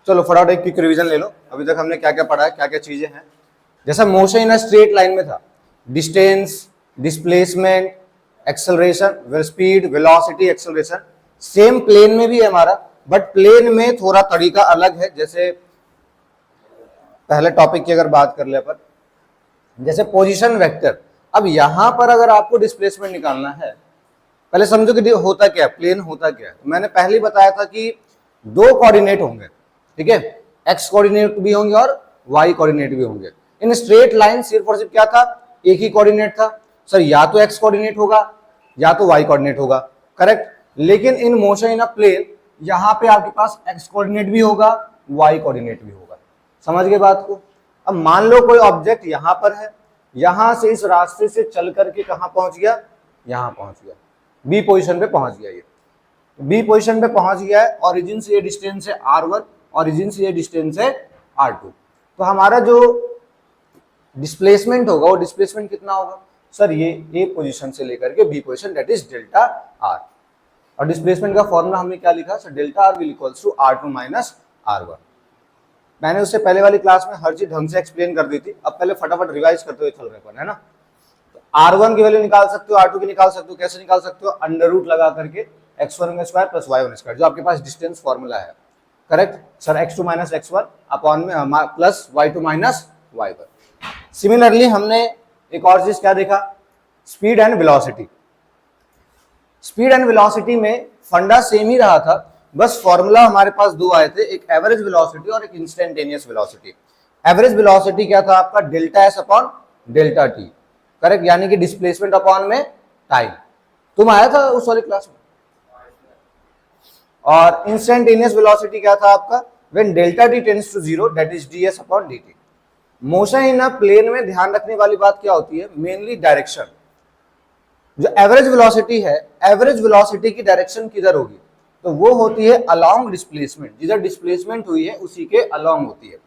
चलो फटाफट एक क्विक रिवीजन ले लो, अभी तक हमने क्या क्या पढ़ा है, क्या क्या चीजें हैं। जैसा मोशन इन स्ट्रेट लाइन में था, distance, displacement, acceleration, speed, velocity, acceleration, same plane में भी है हमारा, बट प्लेन में थोड़ा तरीका अलग है। जैसे पहले टॉपिक की अगर बात कर ले अपन, जैसे पोजीशन वेक्टर, अब यहां पर अगर आपको डिस्प्लेसमेंट निकालना है, पहले समझो कि होता क्या है, प्लेन होता क्या है। मैंने पहले ही बताया था कि दो कोऑर्डिनेट होंगे, ठीक है, एक्स कोऑर्डिनेट भी होंगे और वाई कोऑर्डिनेट भी होंगे। इन स्ट्रेट लाइन सिर्फ और सिर्फ क्या था, एक ही कोऑर्डिनेट था सर, या तो एक्स कोऑर्डिनेट होगा या तो वाई कोऑर्डिनेट होगा, करेक्ट। लेकिन in motion in a plane यहां पे आपके पास एक्स कोऑर्डिनेट भी होगा, वाई कोऑर्डिनेट भी होगा। समझ गए बात को। अब मान लो कोई ऑब्जेक्ट यहां पर है, यहां से इस रास्ते से चल करके कहां पहुंच गया, यहां पहुंच गया, बी पोजीशन पे पहुंच गया। ये बी पोजीशन पे पहुंच गया है, ओरिजिन से ये डिस्टेंस है r1, ओरिजिन से ये डिस्टेंस है r2। तो हमारा जो डिस्प्लेसमेंट होगा वो डिस्प्लेसमेंट कितना होगा सर, ये ए पोजीशन से लेकर के B position, that is delta R. और डिस्प्लेसमेंट का फॉर्मूला हमने क्या लिखा sir, delta R will equals to r2 minus r1। मैंने उससे पहले वाली क्लास में हर चीज ढंग से एक्सप्लेन कर दी थी, अब पहले फटाफट रिवाइज करते हुए चल रहे हैं, है ना। R1 की वैल्यू निकाल सकते हो, R2 की निकाल सकते हो, कैसे निकाल सकते हो, अंडर रूट लगा करके x1 का स्क्वायर प्लस y1 स्क्वायर, जो आपके पास डिस्टेंस फॉर्मूला है, correct sir. x2 minus x1 upon में plus y2 minus y1। Similarly हमने एक और चीज क्या देखा, speed and velocity. Speed and velocity में फंडा सेम ही रहा था, बस फॉर्मूला हमारे पास दो आए थे, एक एवरेज वेलोसिटी और एक इंस्टेंटेनियस वेलोसिटी। एवरेज वेलोसिटी क्या था आपका, delta S upon delta T, correct, यानी कि डिस्प्लेसमेंट अपॉन में टाइम। तुम आया था उस वाली क्लास में। और इंस्टेंटेनियस वेलोसिटी क्या था आपका, when delta T tends to 0 that is ds upon dt। Motion in a plane में ध्यान रखने वाली बात क्या होती है, मेनली डायरेक्शन। जो एवरेज वेलोसिटी है, एवरेज वेलोसिटी की डायरेक्शन किधर होगी, तो वो होती है अलोंग डिस्प्लेसमेंट, जिधर डिस्प्लेसमेंट हुई है उसी के अलोंग होती है।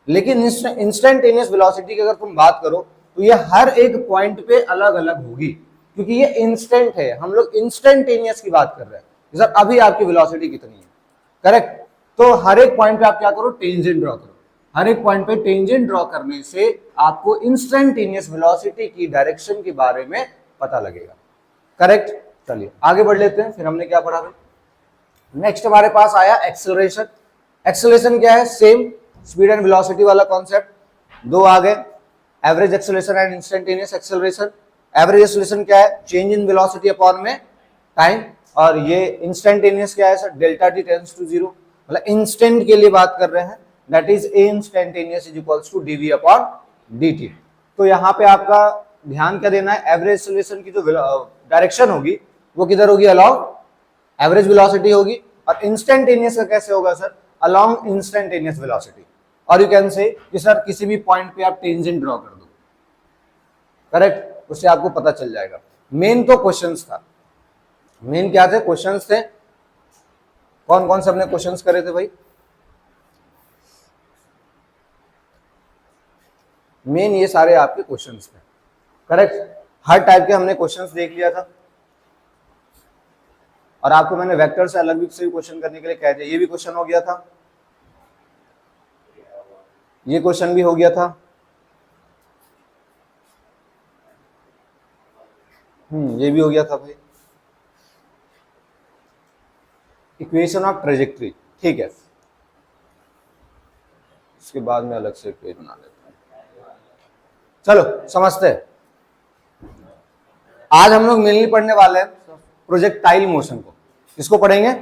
लेकिन इंस्टेंटेनियस वेलोसिटी की अगर तुम बात करो तो ये हर एक पॉइंट पे अलग अलग होगी, क्योंकि ये इंस्टेंट है, हम लोग इंस्टेंटेनियस की बात कर रहे हैं। सर अभी आपकी वेलोसिटी कितनी है, करेक्ट, तो हर एक पॉइंट पे आप क्या करो, टेंजेंट ड्रॉ करो। हर एक पॉइंट पे टेंजेंट ड्रॉ करने से आपको इंस्टेंटेनियस वेलोसिटी की डायरेक्शन के बारे में पता लगेगा, करेक्ट। चलिए आगे बढ़ लेते हैं, फिर हमने क्या पढ़ा भाई। नेक्स्ट हमारे पास आया एक्सेलरेशन। एक्सेलरेशन क्या है, सेम स्पीड एंड वेलोसिटी वाला कॉन्सेप्ट। दो आ गए, average acceleration and instantaneous acceleration. Average acceleration क्या है, चेंज इन वेलोसिटी अपॉन में टाइम, और ये इंस्टेंटेनियस क्या है sir, delta T tends to 0, मतलब इंस्टेंट के लिए बात कर रहे हैं, that is A instantaneous is equals to dv upon dt। तो यहाँ पे आपका ध्यान क्या देना है, एवरेज एक्सेलरेशन की जो डायरेक्शन होगी वो किधर होगी, अलोंग एवरेज वेलोसिटी होगी। और इंस्टेंटेनियस का कैसे होगा सर, अलोंग इंस्टेंटेनियस वेलोसिटी। और यू कैन से कि सर किसी भी पॉइंट पे आप टेंजेंट ड्रॉ कर दो, करेक्ट, उससे आपको पता चल जाएगा। मेन तो क्वेश्चंस था, मेन क्या थे, क्वेश्चंस थे। कौन कौन से हमने क्वेश्चंस करे थे भाई, मेन ये सारे आपके क्वेश्चंस थे, करेक्ट। हर टाइप के हमने क्वेश्चंस देख लिया था, और आपको मैंने वेक्टर से अलग से भी क्वेश्चन करने के लिए कह दिया। ये भी क्वेश्चन हो गया था, ये क्वेश्चन भी हो गया था, ये भी हो गया था भाई, इक्वेशन ऑफ ट्रेजेक्ट्री, ठीक है। इसके बाद में अलग से पेज बना लेते हैं। चलो समझते हैं। आज हम लोग मेनली पढ़ने वाले हैं प्रोजेक्टाइल मोशन को। किसको पढ़ेंगे,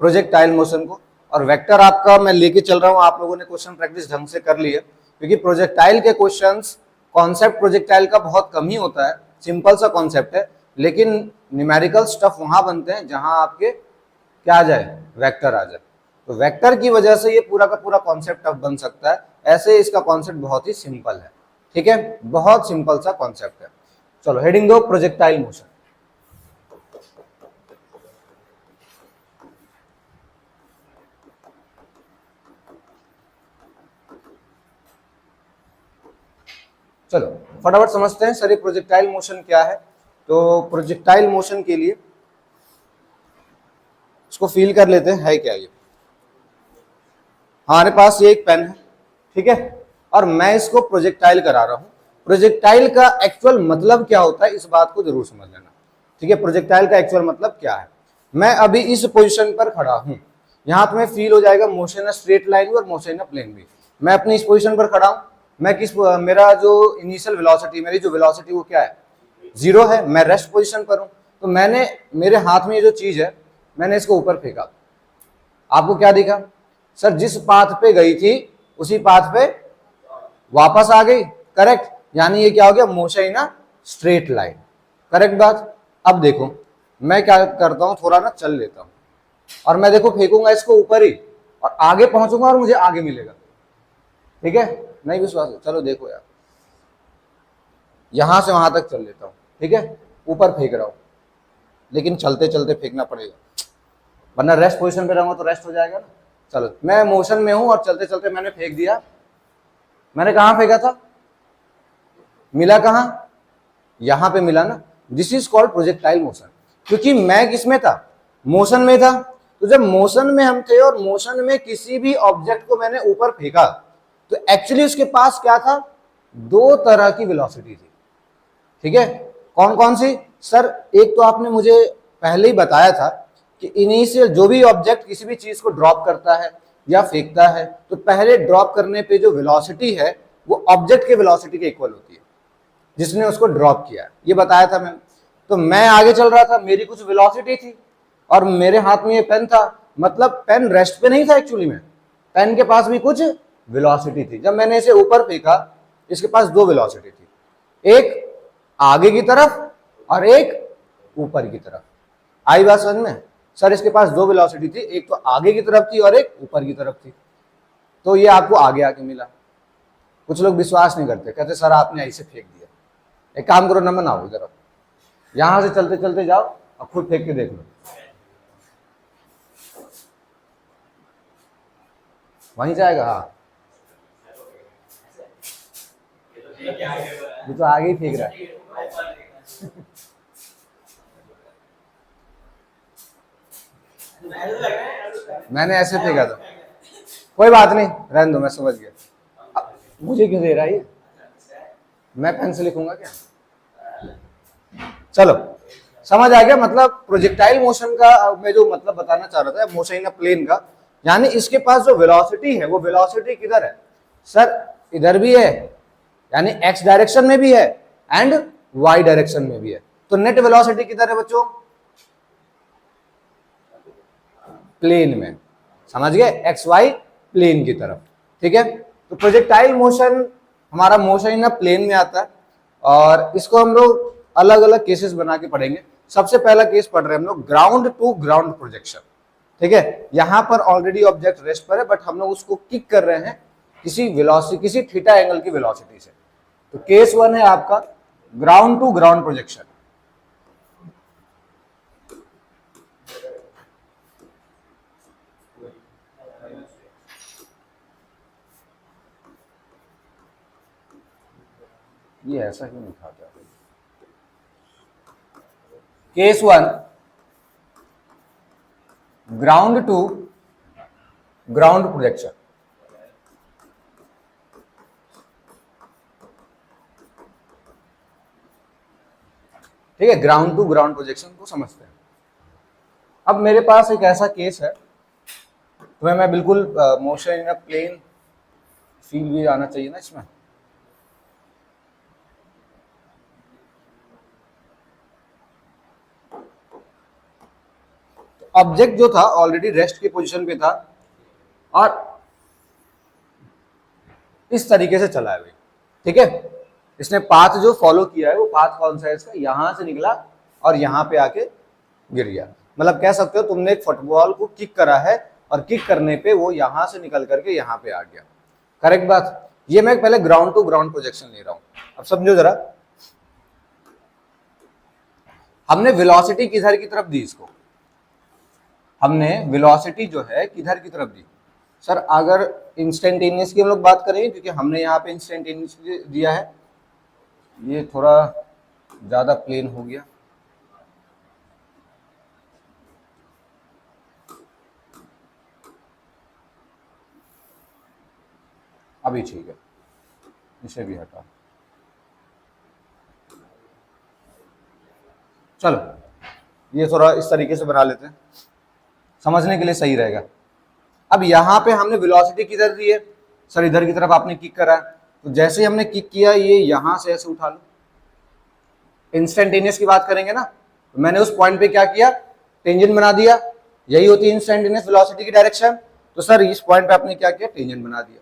प्रोजेक्टाइल मोशन को। और वेक्टर आपका मैं लेके चल रहा हूं, आप लोगों ने क्वेश्चन प्रैक्टिस ढंग से कर ली है, क्योंकि प्रोजेक्टाइल के क्वेश्चंस, कॉन्सेप्ट प्रोजेक्टाइल का बहुत कम ही होता है, सिंपल सा कॉन्सेप्ट है, लेकिन न्यूमेरिकल स्टफ वहां बनते हैं जहां आपके क्या आ जाए, वेक्टर आ जाए। तो वेक्टर की वजह से ये पूरा का पूरा कॉन्सेप्ट अब बन सकता है, ऐसे इसका कॉन्सेप्ट बहुत ही सिंपल है, ठीक है, बहुत सिंपल सा कॉन्सेप्ट है। चलो हेडिंग दो, प्रोजेक्टाइल मोशन। चलो फटाफट समझते हैं सर ये प्रोजेक्टाइल मोशन क्या है। तो प्रोजेक्टाइल मोशन के लिए इसको फील कर लेते हैं, है क्या ये। हमारे पास ये एक पेन है, ठीक है, और मैं इसको प्रोजेक्टाइल करा रहा हूं। प्रोजेक्टाइल का एक्चुअल मतलब क्या होता है इस बात को जरूर समझ लेना, ठीक है। प्रोजेक्टाइल का एक्चुअल मतलब क्या है। मैं अभी इस पोजीशन पर खड़ा हूं, यहां तुम्हें फील हो जाएगा मोशन स्ट्रेट लाइन भी और मोशन प्लेन भी। मैं अपनी इस पोजीशन पर खड़ा हूं, मैं मेरा जो इनिशियल वेलोसिटी, मेरी जो वेलोसिटी वो क्या है, 0 है। मैं रेस्ट पोजीशन पर हूं, तो मैंने मेरे हाथ में ये जो चीज है मैंने इसको ऊपर फेंका, आपको क्या दिखा सर, जिस पाथ पे गई थी उसी पाथ पे वापस आ गई, करेक्ट। यानी ये क्या हो गया, motion in straight line, correct बात। अब देखो मैं क्या करता हूं, थोड़ा ना चल लेता हूं और मैं देखो फेंकूंगा इसको ऊपर ही और आगे पहुंचूंगा और मुझे आगे मिलेगा, ठीक है। नहीं विश्वास है, चलो देखो यार, यहां से वहां तक चल लेता हूं, ठीक है, ऊपर फेंक रहा हूं, लेकिन चलते चलते फेंकना पड़ेगा, वरना रेस्ट पोजीशन पे रहूंगा तो रेस्ट हो जाएगा ना। चलो मैं मोशन में हूं और चलते चलते मैंने फेंक दिया। मैंने कहां फेंका था, मिला कहां, यहां पे मिला ना। This is called projectile motion, क्योंकि मैं किसमें था, मोशन में था। तो जब मोशन में हम थे और मोशन में किसी भी ऑब्जेक्ट को मैंने ऊपर फेंका तो एक्चुअली उसके पास क्या था, दो तरह की वेलोसिटी थी, ठीक है। कौन कौन सी सर, एक तो आपने मुझे पहले ही बताया था कि इनिशियल जो भी ऑब्जेक्ट किसी भी चीज को ड्रॉप करता है या फेंकता है तो पहले ड्रॉप करने पे जो वेलोसिटी है वो ऑब्जेक्ट के वेलोसिटी के इक्वल होती है जिसने उसको ड्रॉप किया, ये बताया था मैंने। तो मैं आगे चल रहा था, मेरी कुछ वेलोसिटी थी और मेरे हाथ में ये पेन था, मतलब पेन रेस्ट पे नहीं था एक्चुअली में, पेन के पास भी कुछ वेलोसिटी थी। जब मैंने इसे ऊपर फेंका, इसके पास दो वेलोसिटी थी, एक आगे की तरफ और एक ऊपर की तरफ। आई बात समझ में सर, इसके पास दो वेलोसिटी थी, एक तो आगे की तरफ थी और एक ऊपर की तरफ थी, तो ये आपको आगे आके मिला। कुछ लोग विश्वास नहीं करते, कहते सर आपने ऐसे फेंक दिया। एक काम करो, न बनाओ इधर, यहां से चलते चलते जाओ और खुद फेंक के देख लो, वहीं जाएगा। हाँ ये तो आगे ही फेंक रहा है। मैंने ऐसे फेंका था, कोई बात नहीं, रहने दो, मैं समझ गया। मुझे क्यों दे रहा है ये, मैं पेन से लिखूंगा क्या। चलो समझ आ गया, मतलब प्रोजेक्टाइल मोशन का मैं जो मतलब बताना चाह रहा था, मोशन इन प्लेन का, यानी इसके पास जो वेलोसिटी है वो वेलोसिटी किधर है सर, इधर भी है, यानी एक्स डायरेक्शन में भी है एंड वाई डायरेक्शन में भी है। तो नेट वेलोसिटी किधर है बच्चों, प्लेन में, समझ गए, एक्स वाई प्लेन की तरफ, ठीक है। तो प्रोजेक्टाइल मोशन हमारा मोशन इन प्लेन में आता है और इसको हम लोग अलग अलग केसेस बना के पढ़ेंगे। सबसे पहला केस पढ़ रहे हैं हम लोग, ग्राउंड टू ग्राउंड प्रोजेक्शन, ठीक है। यहां पर ऑलरेडी ऑब्जेक्ट रेस्ट पर है बट हम लोग उसको किक कर रहे हैं किसी वेलोसिटी, किसी थीटा एंगल की वेलोसिटी से। तो केस 1 है आपका ग्राउंड टू ग्राउंड प्रोजेक्शन। ये ऐसा क्यों लिखा था, case 1 ground to ground projection, ठीक है। ग्राउंड टू ग्राउंड प्रोजेक्शन को समझते हैं। अब मेरे पास एक ऐसा केस है, तुम्हें मैं बिल्कुल मोशन इन प्लेन फील भी आना चाहिए ना इसमें। ऑब्जेक्ट जो था ऑलरेडी रेस्ट की पोजीशन पे था और इस तरीके से चला है भाई, ठीक है। इसने पाथ जो फॉलो किया है वो पाथ कौन सा है इसका, यहां से निकला और यहां पे आके गिर गया। मतलब कह सकते हो तुमने एक फुटबॉल को किक करा है और किक करने पे वो यहां से निकल करके यहां पे आ गया, करेक्ट बात। ये मैं पहले ग्राउंड टू ग्राउंड प्रोजेक्शन ले रहा हूं, अब समझो जरा। हमने वेलोसिटी किधर की तरफ दी इसको, हमने वेलोसिटी जो है किधर की तरफ दी सर, अगर इंस्टेंटेनियस की हम लोग बात करें, क्योंकि हमने यहाँ पे इंस्टेंटेनियस दिया है, ये थोड़ा ज्यादा प्लेन हो गया। अभी ठीक है, इसे भी हटा। चलो ये थोड़ा इस तरीके से बना लेते हैं, समझने के लिए सही रहेगा। अब यहाँ पे हमने वेलोसिटी किधर दी है सर, इधर की तरफ आपने किक करा है, तो जैसे ही हमने किक किया ये यहां से ऐसे उठा लो। इंस्टेंटेनियस की बात करेंगे ना, तो मैंने उस पॉइंट पे क्या किया, टेंजेंट बना दिया, यही होती है इंस्टेंटेनियस वेलोसिटी की डायरेक्शन। तो सर इस पॉइंट पे आपने क्या किया, टेंजेंट बना दिया।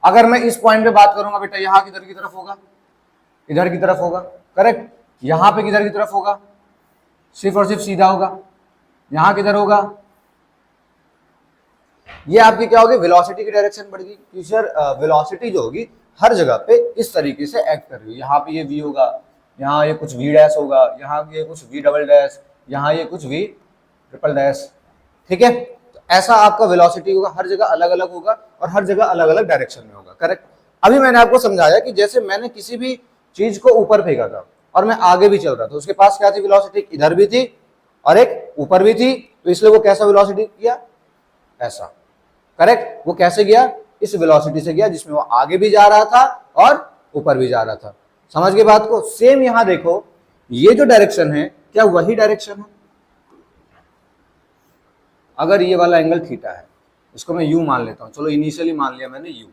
अगर मैं इस पॉइंट पे बात करूंगा बेटा, यहाँ किधर की तरफ होगा, इधर की तरफ होगा, करेक्ट। यहाँ पे किधर की तरफ होगा, सिर्फ और सिर्फ सीधा होगा। यहाँ किधर होगा, ये आपकी क्या होगी, वेलोसिटी की डायरेक्शन बढ़ गई। क्योंकि सर वेलोसिटी जो होगी हर जगह पे इस तरीके से एक्ट कर रही है। यहाँ पे ये v होगा, यहाँ ये कुछ v डैश होगा, यहाँ ये कुछ v डबल डैश, यहाँ ये कुछ v ट्रिपल डैश, ठीक है। तो ऐसा आपका वेलोसिटी होगा, हर जगह अलग अलग होगा और हर जगह अलग अलग डायरेक्शन में होगा, करेक्ट। अभी मैंने आपको समझाया कि जैसे मैंने किसी भी चीज को ऊपर फेंका था और मैं आगे भी चल रहा था, उसके पास क्या थी वेलोसिटी, इधर भी थी और एक ऊपर भी थी, तो इसलिए वो कैसा वेलोसिटी किया, ऐसा, करेक्ट। वो कैसे गया, इस वेलोसिटी से गया जिसमें वो आगे भी जा रहा था और ऊपर भी जा रहा था। समझ गए बात को। सेम यहां देखो, ये जो डायरेक्शन है क्या वही डायरेक्शन है। अगर ये वाला एंगल थीटा है, इसको मैं यू मान लेता हूं, चलो इनिशियली मान लिया मैंने यू,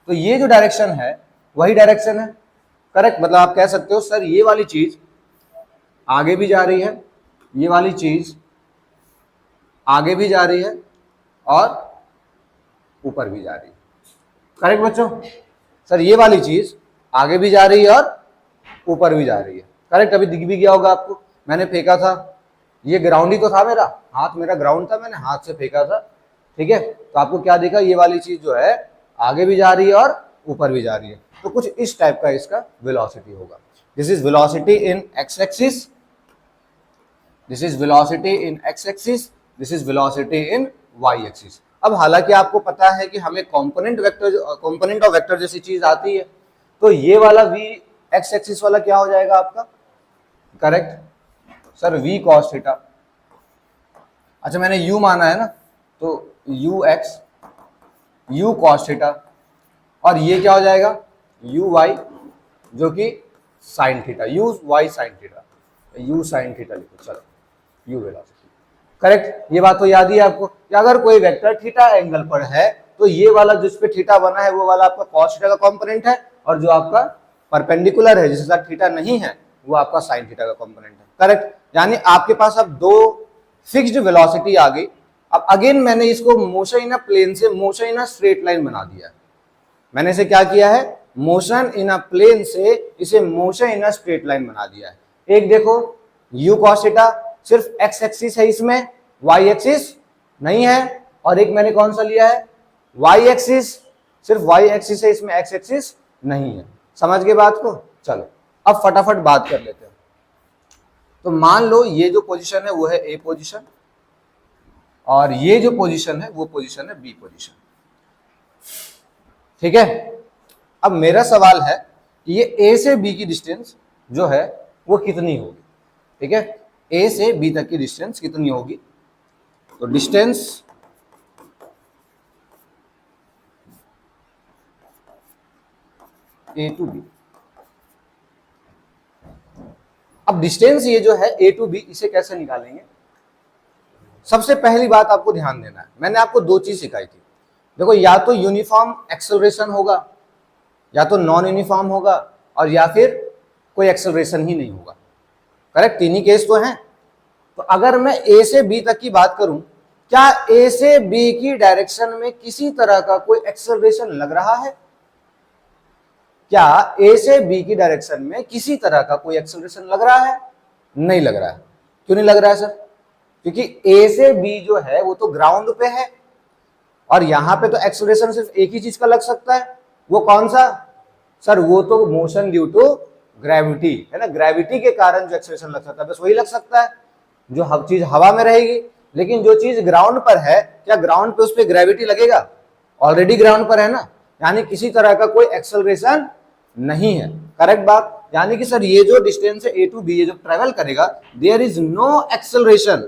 तो ये जो डायरेक्शन है वही डायरेक्शन है, करेक्ट। मतलब आप कह सकते हो सर ये वाली चीज आगे भी जा रही है, ये वाली चीज आगे भी जा रही है और ऊपर भी जा रही है, करेक्ट बच्चों। सर ये वाली चीज आगे भी जा रही है और ऊपर भी जा रही है, करेक्ट। अभी दिख भी गया होगा आपको, मैंने फेंका था, ये ग्राउंड ही तो था, मेरा हाथ मेरा ग्राउंड था, मैंने हाथ से फेंका था, ठीक है। तो आपको क्या दिखा, ये वाली चीज जो है आगे भी जा रही है और ऊपर भी जा रही है। तो कुछ इस टाइप का इसका वेलोसिटी होगा। This is velocity in x axis, this is velocity in x axis, this is velocity in Y axis. अब हालांकि आपको पता है कि हमें कंपोनेंट ऑफ वेक्टर जैसी चीज आती है, तो ये वाला v एक्स एक्सिस वाला क्या हो जाएगा आपका, correct sir v cos theta. अच्छा मैंने u माना है ना, तो u x u cos theta, और ये क्या हो जाएगा u y जो कि sine theta, u y sine theta, u sine theta लिखो, चलो u वेलोसिटी, करेक्ट। ये बात तो याद ही है आपको कि अगर कोई वेक्टर थीटा एंगल पर है तो ये वाला जिस पे थीटा बना है वो वाला आपका cos थीटा का कंपोनेंट है, और जो आपका परपेंडिकुलर है जिसके साथ थीटा नहीं है वो आपका sin थीटा का कंपोनेंट है, करेक्ट। यानी आपके पास अब दो फिक्स्ड वेलोसिटी आ गई। अब अगेन मैंने इसको मोशन इन अ प्लेन से motion in a straight line बना दिया है। मैंने इसे क्या किया है, मोशन इन अ प्लेन से इसे motion in a straight line बना दिया है। एक देखो u cos थीटा सिर्फ x एक्सिस है, इसमें y एक्सिस नहीं है, और एक मैंने कौन सा लिया है y एक्सिस, सिर्फ y एक्सिस है, इसमें x एक्सिस नहीं है। समझ गए बात को। चलो अब फटाफट बात कर लेते हैं। तो मान लो ये जो पोजीशन है वो है a पोजीशन, और ये जो पोजीशन है वो पोजीशन है b पोजीशन, ठीक है। अब मेरा सवाल है कि ये a से b की डिस्टेंस जो है वो कितनी होगी, ठीक है। a से b तक की डिस्टेंस कितनी होगी, तो डिस्टेंस a टू b। अब डिस्टेंस ये जो है a टू b, इसे कैसे निकालेंगे। सबसे पहली बात आपको ध्यान देना है, मैंने आपको दो चीज सिखाई थी। देखो या तो यूनिफॉर्म एक्सेलरेशन होगा, या तो नॉन यूनिफॉर्म होगा, और या फिर कोई एक्सेलरेशन ही नहीं होगा, करेक्ट। तीन ही केस तो हैं। तो अगर मैं a से b तक की बात करूं, क्या a से b की डायरेक्शन में किसी तरह का कोई एक्सेलरेशन लग रहा है, क्या a से b की डायरेक्शन में किसी तरह का कोई एक्सेलरेशन लग रहा है, नहीं लग रहा है। क्यों नहीं लग रहा है सर, क्योंकि a से b जो है वो तो ग्राउंड पे है, और यहां पे तो एक्सेलरेशन सिर्फ एक ही चीज का लग सकता है, वो कौन सा सर, वो तो मोशन ड्यू टू ग्रेविटी है ना, ग्रेविटी के कारण जो एक्सेलरेशन लग सकता है बस वही लग सकता है, जो हर चीज हवा में रहेगी। लेकिन जो चीज ग्राउंड पर है, क्या ग्राउंड पे उस पर ग्रेविटी लगेगा, ऑलरेडी ग्राउंड पर है ना, यानी किसी तरह का कोई एक्सेलरेशन नहीं है, करेक्ट बात। यानी कि सर ये जो डिस्टेंस है a टू b, ये जो ट्रेवल करेगा, there is no acceleration,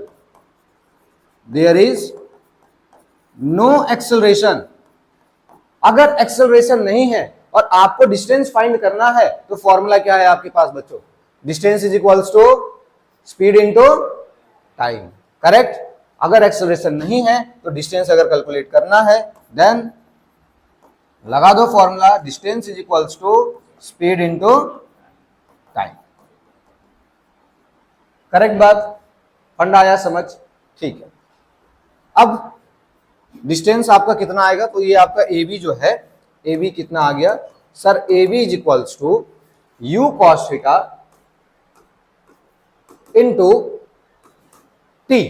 there is no acceleration. अगर एक्सेलरेशन नहीं है और आपको डिस्टेंस फाइंड करना है तो फॉर्मूला क्या है आपके पास बच्चों, distance is equals to speed into time, correct. अगर एक्सेलरेशन नहीं है तो डिस्टेंस अगर कैलकुलेट करना है देन लगा दो formula, distance is equals to speed into time, correct बात, फंडा आया समझ, ठीक है। अब डिस्टेंस आपका कितना आएगा, तो ये आपका ए बी जो है, ए बी कितना आ गया sir, A B is equals to U cos theta into T,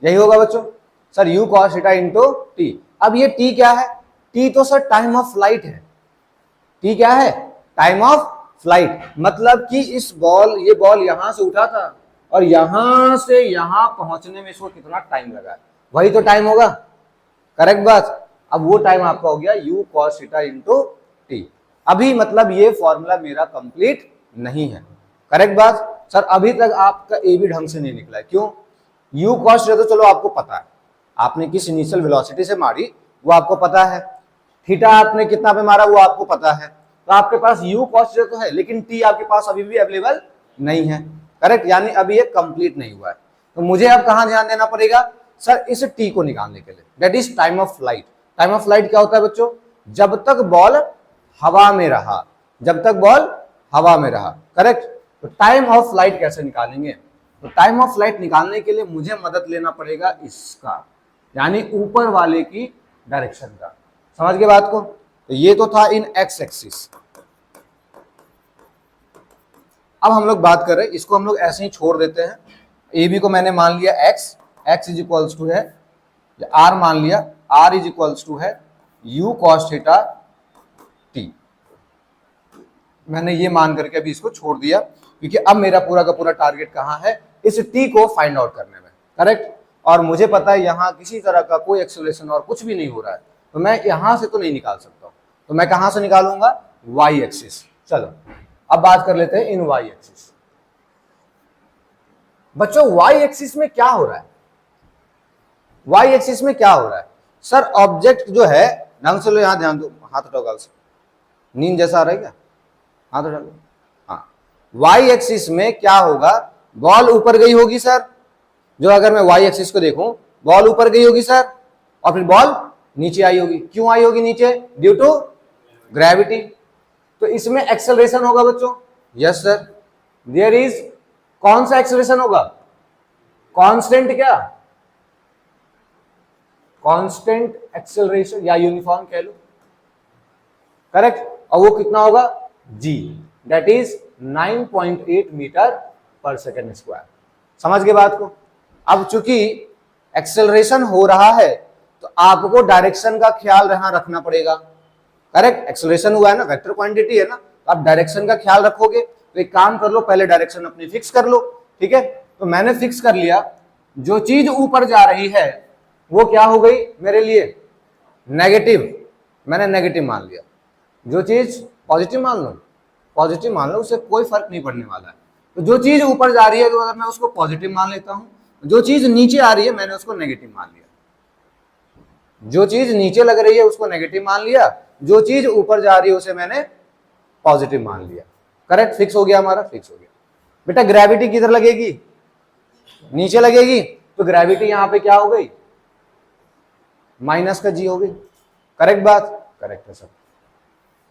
यही होगा बच्चों sir, U cos theta into T. अब ये टी क्या है, टी तो सर टाइम ऑफ फ्लाइट है, टी क्या है, टाइम ऑफ फ्लाइट, मतलब कि इस बॉल, ये बॉल यहां से उठा था और यहां से यहां पहुंचने में इसको कितना टाइम लगा है, वही तो टाइम होगा, करेक्ट बात। अब वो टाइम आपका हो गया u cos theta into T. अभी मतलब ये फॉर्मूला मेरा कंप्लीट नहीं है, करेक्ट बात सर। अभी तक आपका ए भी ढंग से नहीं निकला है, क्यों, u cos थीटा तो चलो आपको पता है, आपने किस इनिशियल वेलोसिटी से मारी वो आपको पता है, थीटा आपने कितना पे मारा वो आपको पता है, तो आपके पास u cos थीटा तो है, लेकिन t आपके पास अभी भी अवेलेबल नहीं है, करेक्ट, यानी अभी ये कंप्लीट नहीं हुआ है। तो मुझे अब कहां ध्यान देना पड़ेगा सर, इस टी को निकालने के लिए, that is time of flight. Time of flight क्या होता है बच्चों, जब तक बॉल हवा में रहा, जब तक बॉल हवा में रहा, करेक्ट। तो टाइम ऑफ फ्लाइट कैसे निकालेंगे, तो टाइम ऑफ फ्लाइट निकालने के लिए मुझे मदद लेना पड़ेगा इसका, यानी ऊपर वाले की डायरेक्शन का, समझ गए बात को। तो ये तो था इन एक्स एक्सिस। अब हम लोग बात कर रहे हैं, इसको हम लोग ऐसे ही छोड़ देते हैं, ए बी को मैंने मान लिया x, x is equals to है आर मान लिया, आर इज इक्वल्स टू है यू कॉस थीटा टी, मैंने ये मान करके अभी इसको छोड़ दिया, क्योंकि अब मेरा पूरा का पूरा टारगेट कहां है, इस टी को फाइंड आउट करने में, करेक्ट। और मुझे पता है यहां किसी तरह का कोई एक्सेलरेशन और कुछ भी नहीं हो रहा है, तो मैं यहां से तो नहीं निकाल सकता, तो मैं कहां से निकालूंगा, वाई एक्सिस। चलो अब बात कर लेते हैं इन वाई एक्सिस। बच्चों वाई एक्सिस में क्या हो रहा है, वाई एक्सिस में क्या हो रहा है सर, ऑब्जेक्ट जो है, ढंग से लो, यहां ध्यान दो, हाथ उठाओ गाल से, नींद जैसा आ रहा है क्या, हाथ उठा लो, हाँ। वाई एक्सिस में क्या होगा, बॉल ऊपर गई होगी सर, जो अगर मैं वाई एक्सिस को देखूं, बॉल ऊपर गई होगी सर, और फिर बॉल नीचे आई होगी, क्यों आई होगी नीचे, ड्यू टू ग्रेविटी। तो इसमें एक्सेलरेशन होगा बच्चों, यस सर, देयर इज, कौन सा एक्सेलरेशन होगा, कांस्टेंट, क्या कांस्टेंट एक्सेलरेशन या यूनिफॉर्म कह लो, करेक्ट। और वो कितना होगा, g, that is 9.8 metre per second square, समझ गए बात को। अब चूंकि एक्सेलरेशन हो रहा है तो आपको डायरेक्शन का ख्याल यहां रखना पड़ेगा, करेक्ट, एक्सेलरेशन हुआ है ना, वेक्टर क्वांटिटी है ना, तो आप डायरेक्शन का ख्याल रखोगे, तो एक काम कर लो, पहले डायरेक्शन अपनी फिक्स कर लो, ठीक है। तो मैंने फिक्स कर लिया, जो चीज ऊपर जा रही है वो क्या हो गई मेरे लिए, नेगेटिव, मैंने नेगेटिव मान लिया, जो चीज पॉजिटिव मान लो, पॉजिटिव मान लो, उससे कोई फर्क नहीं पड़ने वाला है। तो जो चीज ऊपर जा रही है तो अगर मैं उसको पॉजिटिव मान लेता हूं, जो चीज नीचे आ रही है मैंने उसको नेगेटिव मान लिया, जो चीज नीचे लग रही है उसको नेगेटिव मान लिया, जो चीज ऊपर जा रही है उसे मैंने पॉजिटिव मान लिया, करेक्ट, फिक्स हो गया हमारा, फिक्स हो गया। बेटा ग्रेविटी किधर लगेगी, नीचे लगेगी, तो ग्रेविटी यहां पे क्या हो गई, माइनस का जी हो गई, करेक्ट बात, करेक्ट है सर।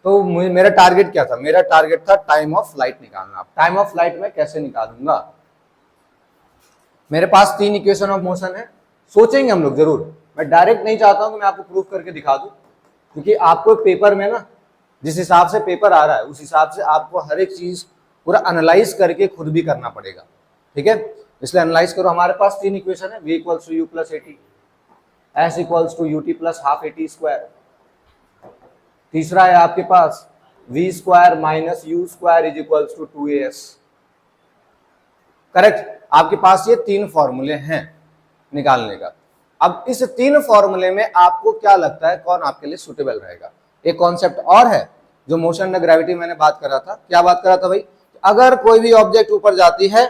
तो मेरा टारगेट क्या था, मेरा टारगेट था टाइम ऑफ फ्लाइट निकालना। टाइम ऑफ फ्लाइट में कैसे निकालूंगा, मेरे पास 3 इक्वेशन ऑफ मोशन है, सोचेंगे हम लोग जरूर, मैं डायरेक्ट नहीं चाहता हूं कि मैं आपको प्रूफ करके दिखा दूं, क्योंकि आपको पेपर में ना जिस हिसाब से पेपर आ रहा है उस हिसाब से आपको हर एक चीज पूरा एनालाइज करके खुद भी करना पड़ेगा, ठीक है। इसलिए एनालाइज करो, हमारे पास 3 इक्वेशन है, v equals to u plus a t, s equals to u t plus half a t square, तीसरा है आपके पास v square minus u square is equals to 2as, correct. आपके पास ये 3 फॉर्मूले हैं निकालने का। अब इस 3 फॉर्मूले में आपको क्या लगता है कौन आपके लिए सुटेबल रहेगा। एक कॉन्सेप्ट और है जो मोशन एंड ग्रेविटी मैंने बात करा था, क्या बात करा था भाई, अगर कोई भी ऑब्जेक्ट ऊपर जाती है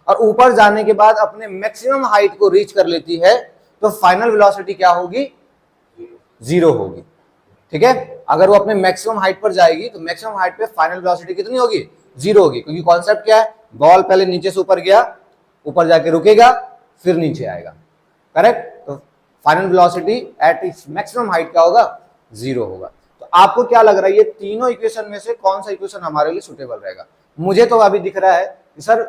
और ऊपर जाने के बाद अपने मैक्सिमम हाइट को रीच कर लेती है तो फाइनल वेलोसिटी क्या होगी, 0 होगी, ठीक है। अगर वो अपने मैक्सिमम हाइट पर जाएगी तो मैक्सिमम हाइट पे फाइनल वेलोसिटी कितनी होगी, 0 होगी, क्योंकि कॉन्सेप्ट क्या है, बॉल पहले नीचे से ऊपर गया, ऊपर जाके रुकेगा, फिर नीचे आएगा, करेक्ट। तो final velocity at its maximum height क्या होगा, 0 होगा। तो आपको क्या लग रहा है ये तीनों इक्वेशन में से कौन सा इक्वेशन हमारे लिए सुटेबल रहेगा? मुझे तो अभी दिख रहा है कि सर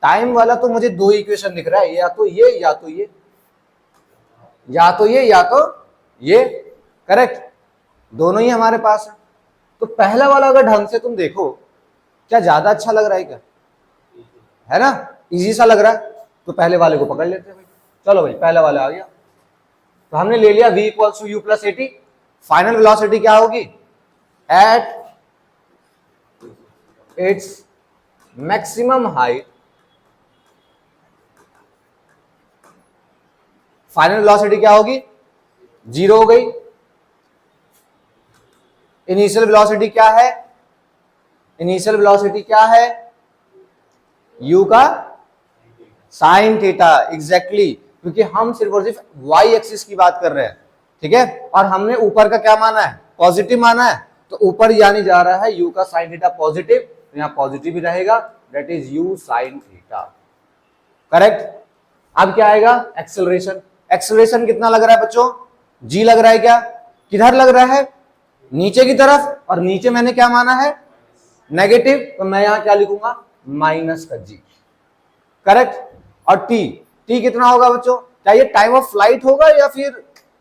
टाइम वाला तो मुझे 2 इक्वेशन दिख रहा है, या तो ये या तो ये, या तो ये या तो ये, करेक्ट, दोनों ही हमारे पास है। तो पहला वाला अगर ढंग से तुम देखो, क्या ज्यादा अच्छा लग रहा है क्या, है ना, इजी सा लग रहा है, तो पहले वाले को पकड़ लेते हैं भाई। चलो भाई पहला वाला आ गया, तो हमने ले लिया v equals to u plus a t. Final velocity क्या होगी, at its maximum height, final velocity क्या होगी, 0 हो गई। इनिशियल वेलोसिटी क्या है, इनिशियल वेलोसिटी क्या है, u का साइन थीटा, एग्जैक्टली, क्योंकि हम सिर्फ और सिर्फ y एक्सिस की बात कर रहे हैं, ठीक है, और हमने ऊपर का क्या माना है, पॉजिटिव माना है, तो ऊपर यानी जा रहा है u का साइन थीटा पॉजिटिव, तो यहां पॉजिटिव ही रहेगा, that is u sine theta, correct. अब क्या आएगा, एक्सेलरेशन। एक्सेलरेशन कितना लग रहा है बच्चों, g लग रहा है क्या, किधर लग रहा है, नीचे की तरफ, और नीचे मैंने क्या माना है, नेगेटिव, तो मैं यहां क्या लिखूंगा, माइनस का g, करेक्ट। और t, t कितना होगा बच्चों, क्या ये टाइम ऑफ फ्लाइट होगा या फिर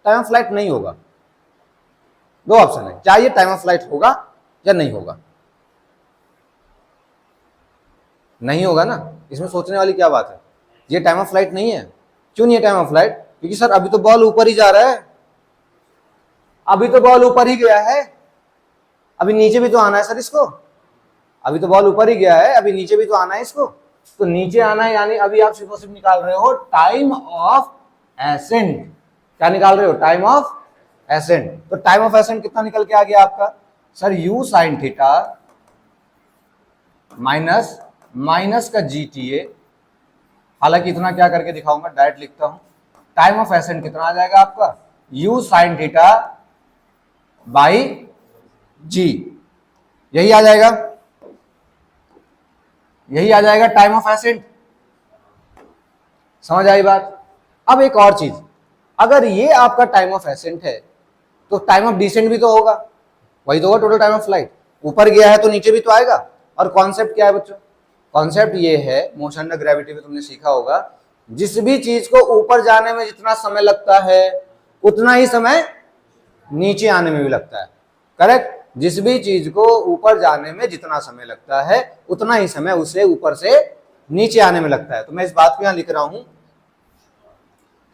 टाइम ऑफ फ्लाइट नहीं होगा, दो ऑप्शन है, क्या ये टाइम ऑफ फ्लाइट होगा या नहीं होगा, नहीं होगा ना, इसमें सोचने वाली क्या बात है, ये टाइम ऑफ फ्लाइट नहीं है। क्यों नहीं है टाइम ऑफ फ्लाइट, क्योंकि सर अभी तो बॉल ऊपर ही जा रहा है, अभी तो बॉल ऊपर ही गया है, अभी नीचे भी तो आना है सर इसको, अभी तो बॉल ऊपर ही गया है, अभी नीचे भी तो आना है इसको, तो नीचे आना है, यानी अभी आप सिर्फ और सिर्फ निकाल रहे हो टाइम ऑफ एसेंट, क्या निकाल रहे हो, टाइम ऑफ एसेंट। तो टाइम ऑफ एसेंट कितना निकल के आ गया आपका, sir u sine theta minus minus का GTA, हालांकि इतना क्या करके दिखाऊंगा, डायरेक्ट लिखता हूं, टाइम ऑफ एसेंट कितना आ जाएगा आपका, u sine theta by g, यही आ जाएगा, यही आ जाएगा टाइम ऑफ एसेंट, समझ आई बात। अब एक और चीज, अगर ये आपका टाइम ऑफ एसेंट है तो टाइम ऑफ डिसेंट भी तो होगा, वही तो होगा टोटल टाइम ऑफ फ्लाइट, ऊपर गया है तो नीचे भी तो आएगा। और कॉन्सेप्ट क्या है बच्चों, कॉन्सेप्ट ये है, मोशन ऑफ ग्रेविटी में तुमने सीखा होगा, जिस भी चीज को ऊपर जाने में जितना समय लगता है उतना ही समय नीचे आने में भी लगता है, करेक्ट। जिस भी चीज को ऊपर जाने में जितना समय लगता है उतना ही समय उसे ऊपर से नीचे आने में लगता है। तो मैं इस बात को यहां लिख रहा हूं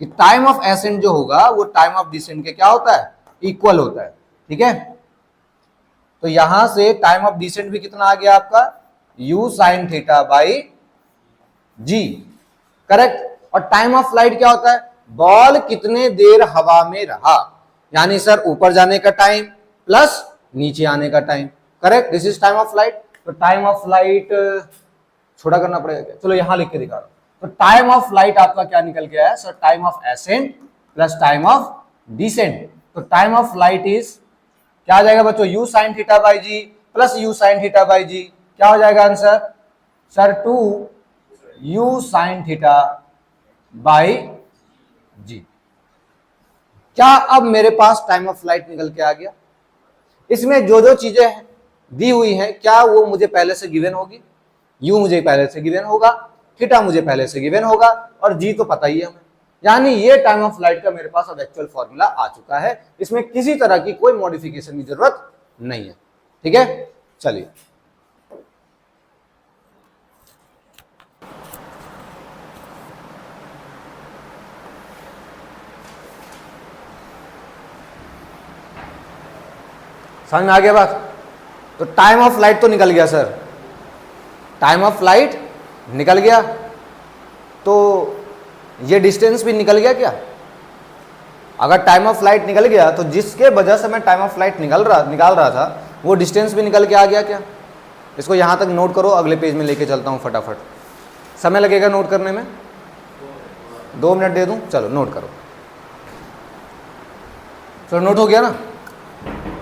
कि टाइम ऑफ एसेंट जो होगा वो टाइम ऑफ डिसेंट के क्या होता है, इक्वल होता है, ठीक है। तो यहां से टाइम ऑफ डिसेंट भी कितना आ गया आपका, u sine theta by g, correct. और टाइम ऑफ फ्लाइट क्या होता है, बॉल कितने देर हवा में रहा, यानी सर ऊपर जाने का टाइम प्लस नीचे आने का time, correct, this is time of flight. तो टाइम ऑफ फ्लाइट छोटा करना पड़ेगा, चलो यहां लिख के दिखा रहा हूं। तो टाइम ऑफ फ्लाइट आपका क्या निकल गया है, sir time of ascent plus time of descent. तो टाइम ऑफ फ्लाइट इज क्या आ जाएगा बच्चों, u sine theta by g plus u sine theta by g, क्या हो जाएगा answer, sir 2u sine theta by g. क्या अब मेरे पास टाइम ऑफ फ्लाइट निकल के आ गया, इसमें जो जो चीजें दी हुई हैं क्या वो मुझे पहले से गिवन होगी, u मुझे पहले से गिवन होगा, थीटा मुझे पहले से गिवन होगा, और g तो पता ही है हमें, यानी ये टाइम ऑफ फ्लाइट का मेरे पास अब एक्चुअल फॉर्मूला आ चुका है, इसमें किसी तरह की कोई मॉडिफिकेशन की जरूरत नहीं है, ठीक है। चलिए समझ में आ गया बात। तो टाइम ऑफ फ्लाइट तो निकल गया सर, टाइम ऑफ फ्लाइट निकल गया, तो ये डिस्टेंस भी निकल गया क्या, अगर टाइम ऑफ फ्लाइट निकल गया तो जिसके वजह से मैं टाइम ऑफ फ्लाइट निकाल रहा था वो डिस्टेंस भी निकल के आ गया क्या। इसको यहां तक नोट करो, अगले पेज में लेके चलता हूं फटाफट, समय लगेगा नोट करने में, 2 मिनट दे दूं, चलो नोट करो, चलो नोट हो गया ना।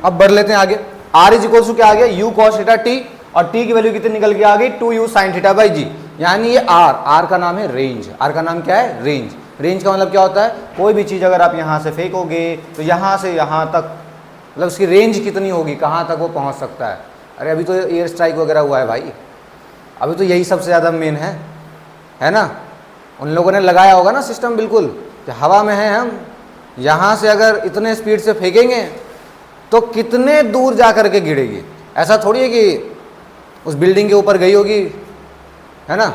अब बढ़ लेते हैं आगे। आर इज इक्वल टू क्या आ गया, यू कॉस थीटा टी, और टी की वैल्यू कितनी निकल के आ गई, 2u साइन थीटा बाई जी। यानी ये आर का नाम है रेंज। आर का नाम क्या है, रेंज। रेंज का मतलब क्या होता है, कोई भी चीज़ अगर आप यहाँ से फेंकोगे तो यहाँ से यहाँ तक, मतलब उसकी रेंज कितनी होगी, कहाँ तक वो पहुँच सकता है। अरे अभी तो एयर स्ट्राइक वगैरह हुआ है भाई, अभी तो यही सबसे ज़्यादा मेन है ना। उन लोगों ने लगाया होगा ना सिस्टम, बिल्कुल कि हवा में है हम, यहाँ से अगर इतने स्पीड से फेंकेंगे तो कितने दूर जा कर के गिरेगी। ऐसा थोड़ी है कि उस बिल्डिंग के ऊपर गई होगी, है ना,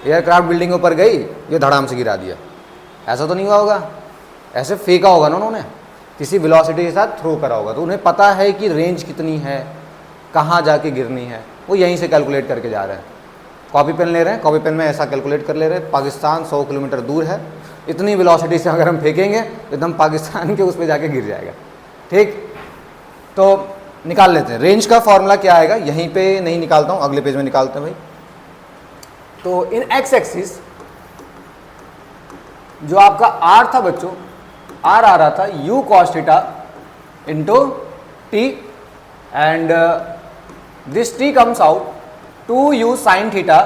एयरक्राफ्ट बिल्डिंग के ऊपर गई, ये धड़ाम से गिरा दिया, ऐसा तो नहीं हुआ होगा। ऐसे फेंका होगा ना उन्होंने, किसी वेलोसिटी के साथ थ्रो करा होगा, तो उन्हें पता है कि रेंज कितनी है, कहाँ जाके गिरनी है, वो यहीं से कैलकुलेट करके जा रहे हैं। कॉपी पेन ले रहे हैं, कॉपी पेन में ऐसा कैलकुलेट कर ले रहे हैं, पाकिस्तान 100 किलोमीटर दूर है, इतनी वेलोसिटी से अगर हम फेंकेंगे तो एकदम पाकिस्तान के उस पर जाके गिर जाएगा। ठीक, तो निकाल लेते हैं रेंज का फॉर्मूला क्या आएगा, यहीं पे नहीं निकालता हूँ, अगले पेज में निकालते हैं भाई। तो इन एक्स एक्सिस जो आपका आर था बच्चों, आर आ रहा था u cos theta into t, and this t comes out 2u sine theta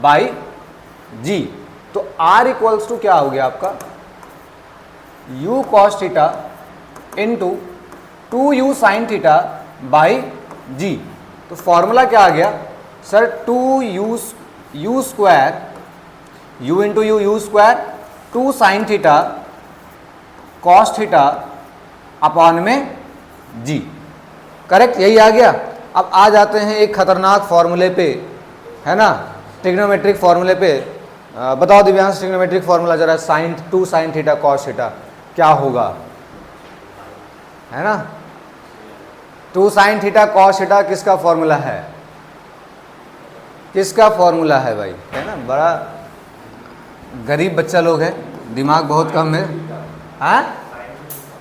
by g. तो r इक्वल्स टू क्या हो गया आपका, u cos theta into 2u sine theta by g. तो फॉर्मूला क्या आ गया sir, 2u square, u into u square, 2 sine theta cos theta upon में जी। करेक्ट, यही आ गया। अब आ जाते हैं एक खतरनाक फॉर्मूले पे, है ना, ट्रिग्नोमेट्रिक फॉर्मूले पे। बताओ दिव्यांश, ट्रिग्नोमेट्रिक फॉर्मूला जरा, sine 2 sine theta cos theta क्या होगा, है ना। 2 साइन थीटा कॉस थीटा किसका फॉर्मूला है, किसका फॉर्मूला है भाई, है ना। बड़ा गरीब बच्चा लोग है, दिमाग बहुत कम है। हाँ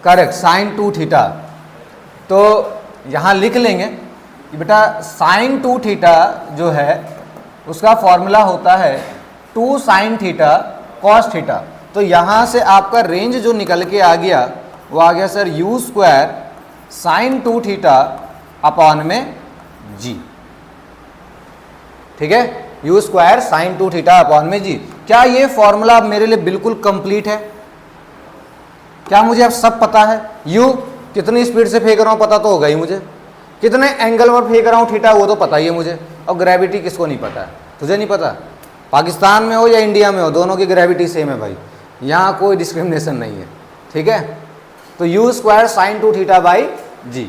करेक्ट, साइन 2 थीटा। तो यहाँ लिख लेंगे कि बेटा साइन 2 थीटा जो है उसका फॉर्मूला होता है 2 साइन थीटा कॉस थीटा। तो यहाँ से आपका रेंज जो निकल के आ गया वो आ गया sir u square sine 2 theta upon में जी। ठीक है, u square sine 2 theta upon में जी। क्या ये फॉर्मूला मेरे लिए बिल्कुल कंप्लीट है, क्या मुझे अब सब पता है। यू कितनी स्पीड से फेंक रहा हूँ पता तो होगा ही मुझे, कितने एंगल पर फेंक रहा हूँ थीटा वो तो पता ही है मुझे, और ग्रेविटी किसको नहीं पता है, तुझे नहीं पता। पाकिस्तान में हो या इंडिया में हो, दोनों की ग्रेविटी सेम है भाई, यहाँ कोई डिस्क्रिमिनेशन नहीं है। ठीक है, तो u square sine 2 theta by g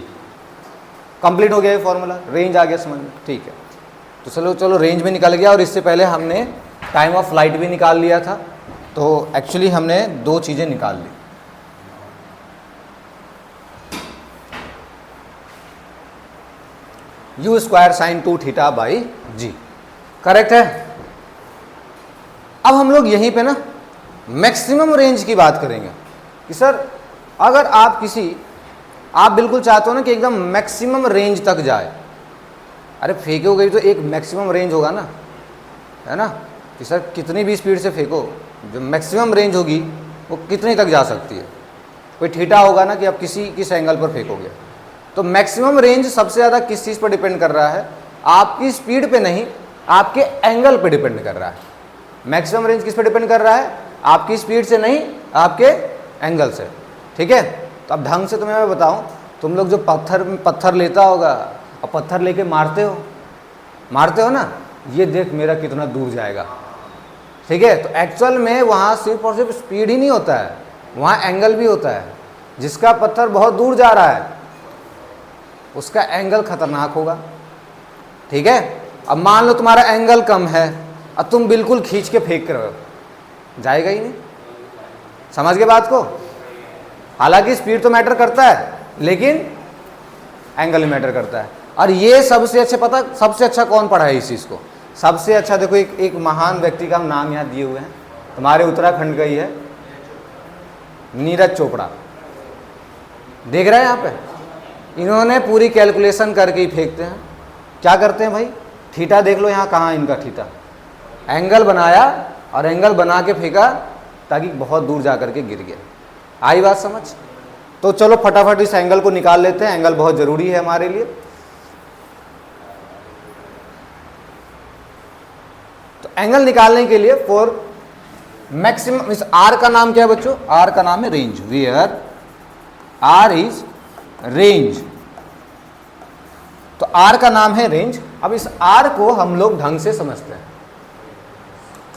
complete हो गया ये फॉर्मूला, रेंज आ गया समझ में। ठीक है, तो चलो रेंज भी निकल गया, और इससे पहले हमने टाइम ऑफ फ्लाइट भी निकाल लिया था। तो एक्चुअली हमने 2 चीज़ें निकाल ली। U square sine 2 theta by g, correct है। अब हम लोग यहीं पे ना मैक्सिमम रेंज की बात करेंगे कि सर अगर आप बिल्कुल चाहते हो ना कि एकदम मैक्सिमम रेंज तक जाए, अरे फेंकोगे तो एक मैक्सिमम रेंज होगा ना, है ना, कि सर कितनी भी स्पीड से फेंको जो मैक्सिमम रेंज होगी वो कितनी तक जा सकती है। कोई थीटा होगा ना कि आप किस एंगल पर फेंकोगे। तो मैक्सिमम रेंज सबसे ज़्यादा किस चीज़ पर डिपेंड कर रहा है, आपकी स्पीड पे नहीं, आपके एंगल पे डिपेंड कर रहा है। मैक्सिमम रेंज किस पे डिपेंड कर रहा है, आपकी स्पीड से नहीं, आपके एंगल से। ठीक है, तो अब ढंग से तुम्हें मैं बताऊं, तुम लोग जो पत्थर लेता होगा और पत्थर लेके मारते हो ना, ये देख मेरा कितना दूर जाएगा। ठीक है, तो एक्चुअल में वहाँ सिर्फ और सिर्फ स्पीड ही नहीं होता है, वहाँ एंगल भी होता है। जिसका पत्थर बहुत दूर जा रहा है उसका एंगल खतरनाक होगा। ठीक है, अब मान लो तुम्हारा एंगल कम है और तुम बिल्कुल खींच के फेंक रहे हो, जाएगा ही नहीं। समझ गए बात को। हालांकि स्पीड तो मैटर करता है लेकिन एंगल भी मैटर करता है। और ये सबसे अच्छा कौन पढ़ा है इस चीज़ को, सबसे अच्छा देखो एक महान व्यक्ति का हम नाम यहाँ दिए हुए हैं, तुम्हारे उत्तराखंड का ही है, नीरज चोपड़ा। देख रहे हैं यहाँ पे, इन्होंने पूरी कैलकुलेशन करके ही फेंकते हैं। क्या करते हैं भाई, थीटा देख लो यहाँ कहाँ इनका थीटा, एंगल बनाया और एंगल बना के फेंका ताकि बहुत दूर जा करके गिर गया। आई बात समझ। तो चलो फटाफट इस एंगल को निकाल लेते हैं, एंगल बहुत जरूरी है हमारे लिए। तो एंगल निकालने के लिए फॉर मैक्सिमम, इस आर का नाम क्या है बच्चों? आर का नाम है range, where r is range. तो आर का नाम है रेंज। अब इस आर को हम लोग ढंग से समझते हैं।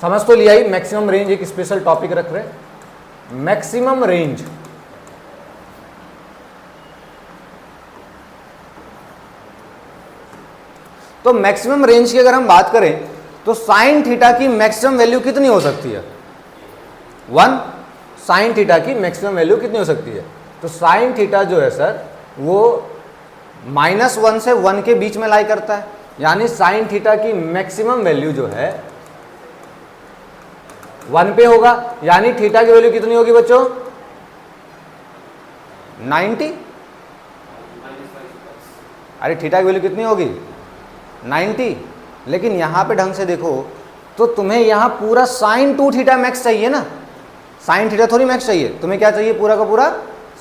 समझ तो लिया ही, मैक्सिमम रेंज एक स्पेशल टॉपिक रख रहे हैं। मैक्सिमम रेंज तो मैक्सिमम रेंज की अगर हम बात करें तो साइन थीटा की मैक्सिमम वैल्यू कितनी हो सकती है? 1। साइन थीटा की मैक्सिमम वैल्यू कितनी हो सकती है? तो साइन थीटा जो है सर वो -1 से 1 के बीच में लाई करता है, यानी साइन थीटा की मैक्सिमम वैल्यू जो है 1 पे होगा, यानी थीटा की वैल्यू कितनी होगी बच्चों? 90। अरे थीटा की वैल्यू कितनी होगी? 90। लेकिन यहां पे ढंग से देखो तो तुम्हें यहां पूरा साइन 2 थीटा मैक्स चाहिए ना, साइन थीटा थोड़ी मैक्स चाहिए, तुम्हें क्या चाहिए? पूरा का पूरा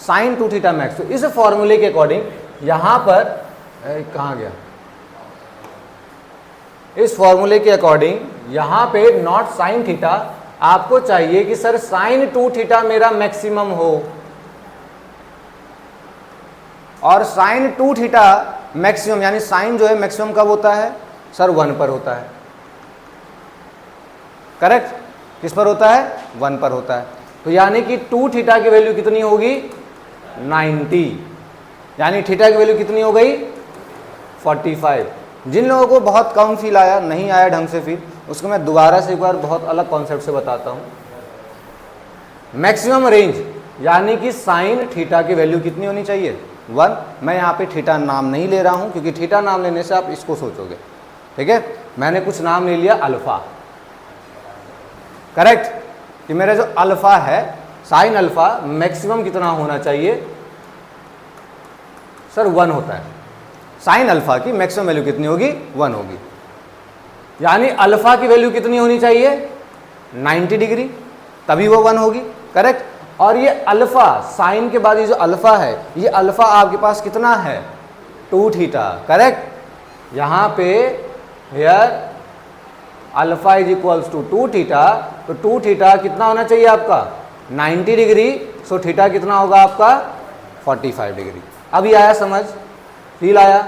साइन 2 थीटा मैक्स। तो इस फॉर्मूले के अकॉर्डिंग यहां पर कहां गया? इस फॉर्मूले के अकॉर्डिंग यहां पे नॉट साइन थीटा, आपको चाहिए कि सर साइन 2 थीटा मेरा मैक्सिमम हो, और साइन 2 थीटा मैक्सिमम, यानी साइन जो है मैक्सिमम कब होता है सर? 1 पर होता है। करेक्ट? किस पर होता है? 1 पर होता है। तो यानी कि 2 थीटा की वैल्यू कितनी होगी? 90। यानी थीटा की वैल्यू कितनी हो गई? 45। जिन लोगों को बहुत कम फील आया, नहीं आया ढंग से फील, उसको मैं दोबारा से एक बार बहुत अलग कॉन्सेप्ट से बताता हूं। मैक्सिमम रेंज यानी कि साइन थीटा की वैल्यू कितनी होनी चाहिए? 1। मैं यहाँ पे थीटा नाम नहीं ले रहा हूं, क्योंकि थीटा नाम लेने से आप इसको सोचोगे, ठीक है? मैंने कुछ नाम ले लिया अल्फा। करेक्ट? कि मेरा जो अल्फा है, साइन अल्फा मैक्सिमम कितना होना चाहिए सर? 1 होता है। साइन अल्फा की मैक्सिमम वैल्यू कितनी होगी? 1 होगी। यानी अल्फा की वैल्यू कितनी होनी चाहिए? 90 डिग्री, तभी वो 1 होगी। करेक्ट? और ये अल्फा, साइन के बाद ये जो अल्फा है, ये अल्फा आपके पास कितना है? 2 थीटा। करेक्ट? यहां पे here alpha is equals to 2 theta, तो 2 थीटा कितना होना चाहिए आपका? 90 डिग्री। सो थीटा कितना होगा आपका? 45 डिग्री। अभी आया समझ? फील आया?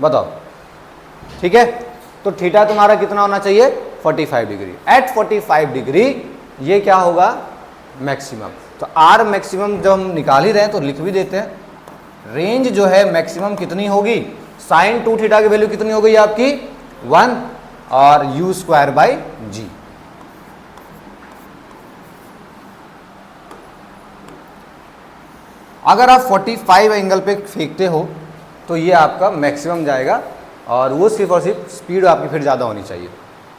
बताओ, ठीक है? तो थीटा तुम्हारा कितना होना चाहिए? 45 डिग्री। एट 45 डिग्री ये क्या होगा? मैक्सिमम। तो आर मैक्सिमम जब हम निकाल ही रहे हैं तो लिख भी देते हैं। रेंज जो है मैक्सिमम कितनी होगी? साइन 2 थीटा की वैल्यू कितनी हो गई आपकी? 1 और u स्क्वायर बाई जी। अगर आप 45 एंगल पे फेंकते हो तो ये आपका मैक्सिमम जाएगा, और वो सिर्फ और सिर्फ स्पीड आपकी फिर ज़्यादा होनी चाहिए,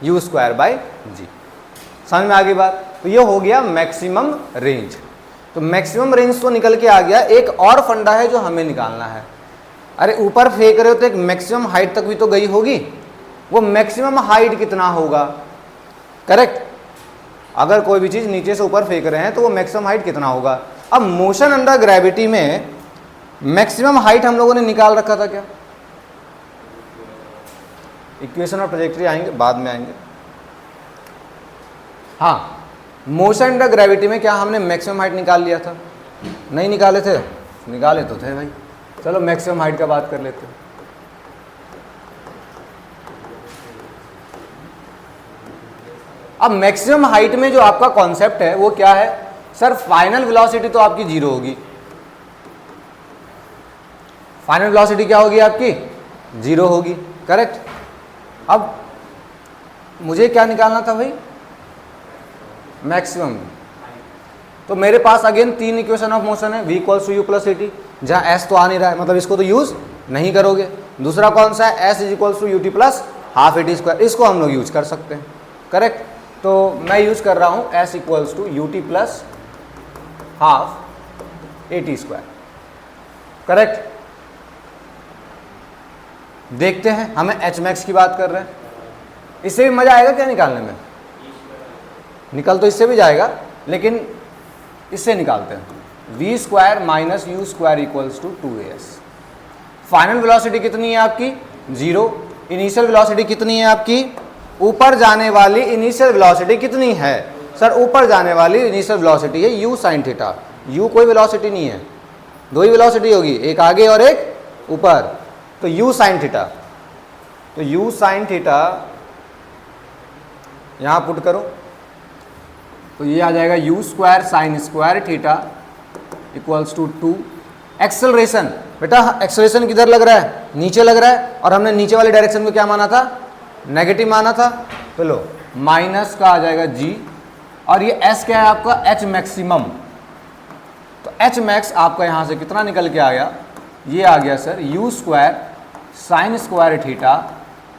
u स्क्वायर बाई जी। समझ में आ गई बात? तो ये हो गया मैक्सिमम रेंज। तो मैक्सिमम रेंज तो निकल के आ गया। एक और फंडा है जो हमें निकालना है। अरे ऊपर फेंक रहे हो तो एक मैक्सिमम हाइट तक भी तो गई होगी, वो मैक्सिमम हाइट कितना होगा? करेक्ट? अगर कोई भी चीज़ नीचे से ऊपर फेंक रहे हैं तो वो मैक्सिमम हाइट कितना होगा? अब मोशन अंडर ग्रेविटी में मैक्सिमम हाइट हम लोगों ने निकाल रखा था क्या? इक्वेशन और ट्रैजेक्टरी आएंगे, बाद में आएंगे। हाँ, मोशन अंडर ग्रेविटी में क्या हमने मैक्सिमम हाइट निकाल लिया था? नहीं निकाले थे? निकाले तो थे भाई। चलो मैक्सिमम हाइट का बात कर लेते हैं। अब मैक्सिमम हाइट में जो आपका कॉन्सेप्ट है वो क्या है सर? फाइनल वेलोसिटी तो आपकी 0 होगी। फाइनल वेलोसिटी क्या होगी आपकी? 0 होगी। करेक्ट? अब मुझे क्या निकालना था भाई? मैक्सिमम। तो मेरे पास अगेन 3 इक्वेशन ऑफ मोशन है, v equals to u plus a t, जहाँ s तो आ नहीं रहा है, मतलब इसको तो यूज नहीं करोगे। दूसरा कौन सा है? s is equals to u t plus half a t square, इसको हम लोग यूज कर सकते हैं। करेक्ट? तो मैं यूज कर रहा हूँ s equals to u t plus half a t square. Correct? देखते हैं, हमें एच मैक्स की बात कर रहे हैं। इससे भी मजा आएगा क्या निकालने में? निकल तो इससे भी जाएगा, लेकिन इससे निकालते हैं। V square minus u square equals to 2as। Final velocity कितनी है आपकी? 0। इनिशियल वेलोसिटी कितनी है आपकी? ऊपर जाने वाली इनिशियल वेलोसिटी कितनी है? सर ऊपर जाने वाली इनिशियल वेलोसिटी है u sin थीटा। u कोई वेलोसिटी नहीं है, दो ही वेलोसिटी होगी, एक आगे और एक ऊपर, तो u sin थीटा। तो u sin थीटा यहां पुट करो तो ये आ जाएगा u square sine square theta equals to 2। Acceleration, बेटा एक्सेलरेशन किधर लग रहा है? नीचे लग रहा है, और हमने नीचे वाली डायरेक्शन को क्या माना था? नेगेटिव माना था। तो लो माइनस का आ जाएगा g, और ये s क्या है आपका? h maximum. तो h मैक्स आपका यहां से कितना निकल के आ गया? ये आ गया sir u square sine square theta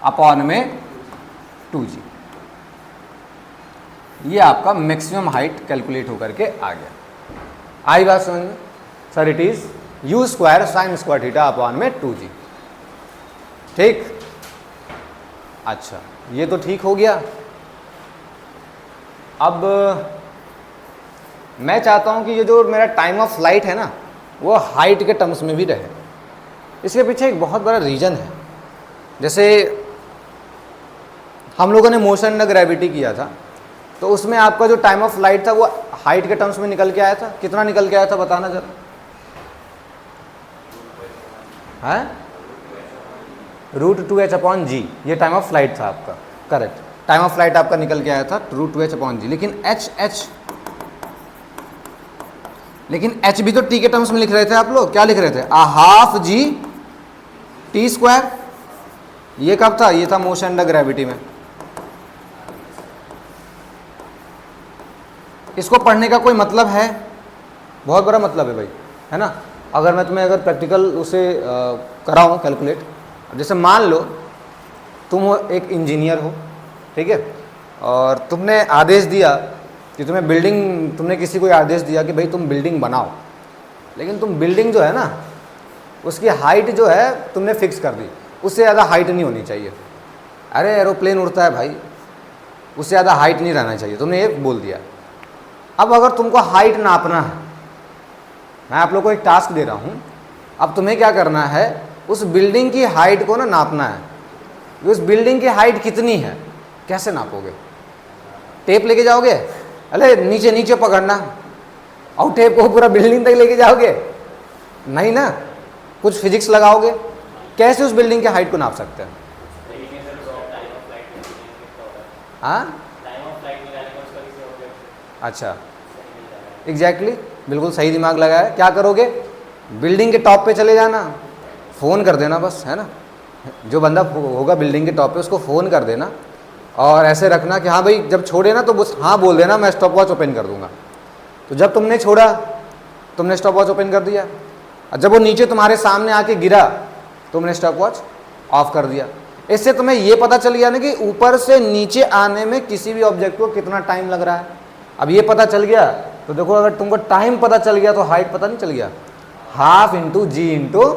upon में 2g। ये आपका मैक्सिमम हाइट कैलकुलेट होकर के आ गया। आई बात समझ में? Sir it is u square sine square theta upon में 2g। ठीक, अच्छा ये तो ठीक हो गया। अब मैं चाहता हूं कि ये जो मेरा टाइम ऑफ फ्लाइट है ना, वो हाइट के टर्म्स में भी रहे। इसके पीछे एक बहुत बड़ा रीज़न है। जैसे हम लोगों ने मोशन अंडर ग्रेविटी किया था, तो उसमें आपका जो टाइम ऑफ फ्लाइट था वो हाइट के टर्म्स में निकल के आया था। कितना निकल के आया था बताना जरा? है √2h अपॉन जी, ये टाइम ऑफ फ्लाइट था आपका। करेक्ट, टाइम ऑफ फ्लाइट आपका निकल के आया था √2h अपॉन जी। लेकिन h भी तो t के टर्म्स में लिख रहे थे आप लोग। क्या लिख रहे थे? ½ g t स्क्वायर। ये कब था? ये था मोशन अंडर ग्रेविटी में। इसको पढ़ने का कोई मतलब है? बहुत बड़ा मतलब है भाई, है ना। अगर मैं तुम्हें प्रैक्टिकल उसे कराऊँ कैलकुलेट, जैसे मान लो तुम एक इंजीनियर हो, ठीक है, और तुमने आदेश दिया कि तुमने किसी को आदेश दिया कि भाई तुम बिल्डिंग बनाओ, लेकिन तुम बिल्डिंग जो है ना उसकी हाइट जो है तुमने फिक्स कर दी, उससे ज़्यादा हाइट नहीं होनी चाहिए। अरे एरोप्लेन उड़ता है भाई, उससे ज़्यादा हाइट नहीं रहना चाहिए, तुमने ये बोल दिया। अब अगर तुमको हाइट नापना है, मैं आप लोग को एक टास्क दे रहा हूँ, अब तुम्हें क्या करना है? उस बिल्डिंग की हाइट को ना नापना है। उस बिल्डिंग की हाइट कितनी है? कैसे नापोगे? टेप लेके जाओगे? अरे नीचे नीचे पकड़ना और टेप को पूरा बिल्डिंग तक लेके जाओगे? नहीं ना, कुछ फिजिक्स लगाओगे। कैसे उस बिल्डिंग की हाइट को नाप सकते हैं? हाँ, अच्छा, एग्जैक्टली, बिल्कुल सही दिमाग लगाया। क्या करोगे? बिल्डिंग के टॉप पे चले जाना, फ़ोन कर देना बस, है ना। जो बंदा होगा बिल्डिंग के टॉप पे उसको फ़ोन कर देना, और ऐसे रखना कि हाँ भाई जब छोड़े ना तो बस हाँ बोल देना, मैं स्टॉप वॉच ओपन कर दूंगा। तो जब तुमने छोड़ा, तुमने स्टॉप वॉच ओपन कर दिया, और जब वो नीचे तुम्हारे सामने आके गिरा, तुमने स्टॉप वॉच ऑफ कर दिया। इससे तुम्हें ये पता चल गया ना कि ऊपर से नीचे आने में किसी भी ऑब्जेक्ट को कितना टाइम लग रहा है। अब ये पता चल गया तो देखो, अगर तुमको टाइम पता चल गया तो हाइट पता नहीं चल गया? ½ × g ×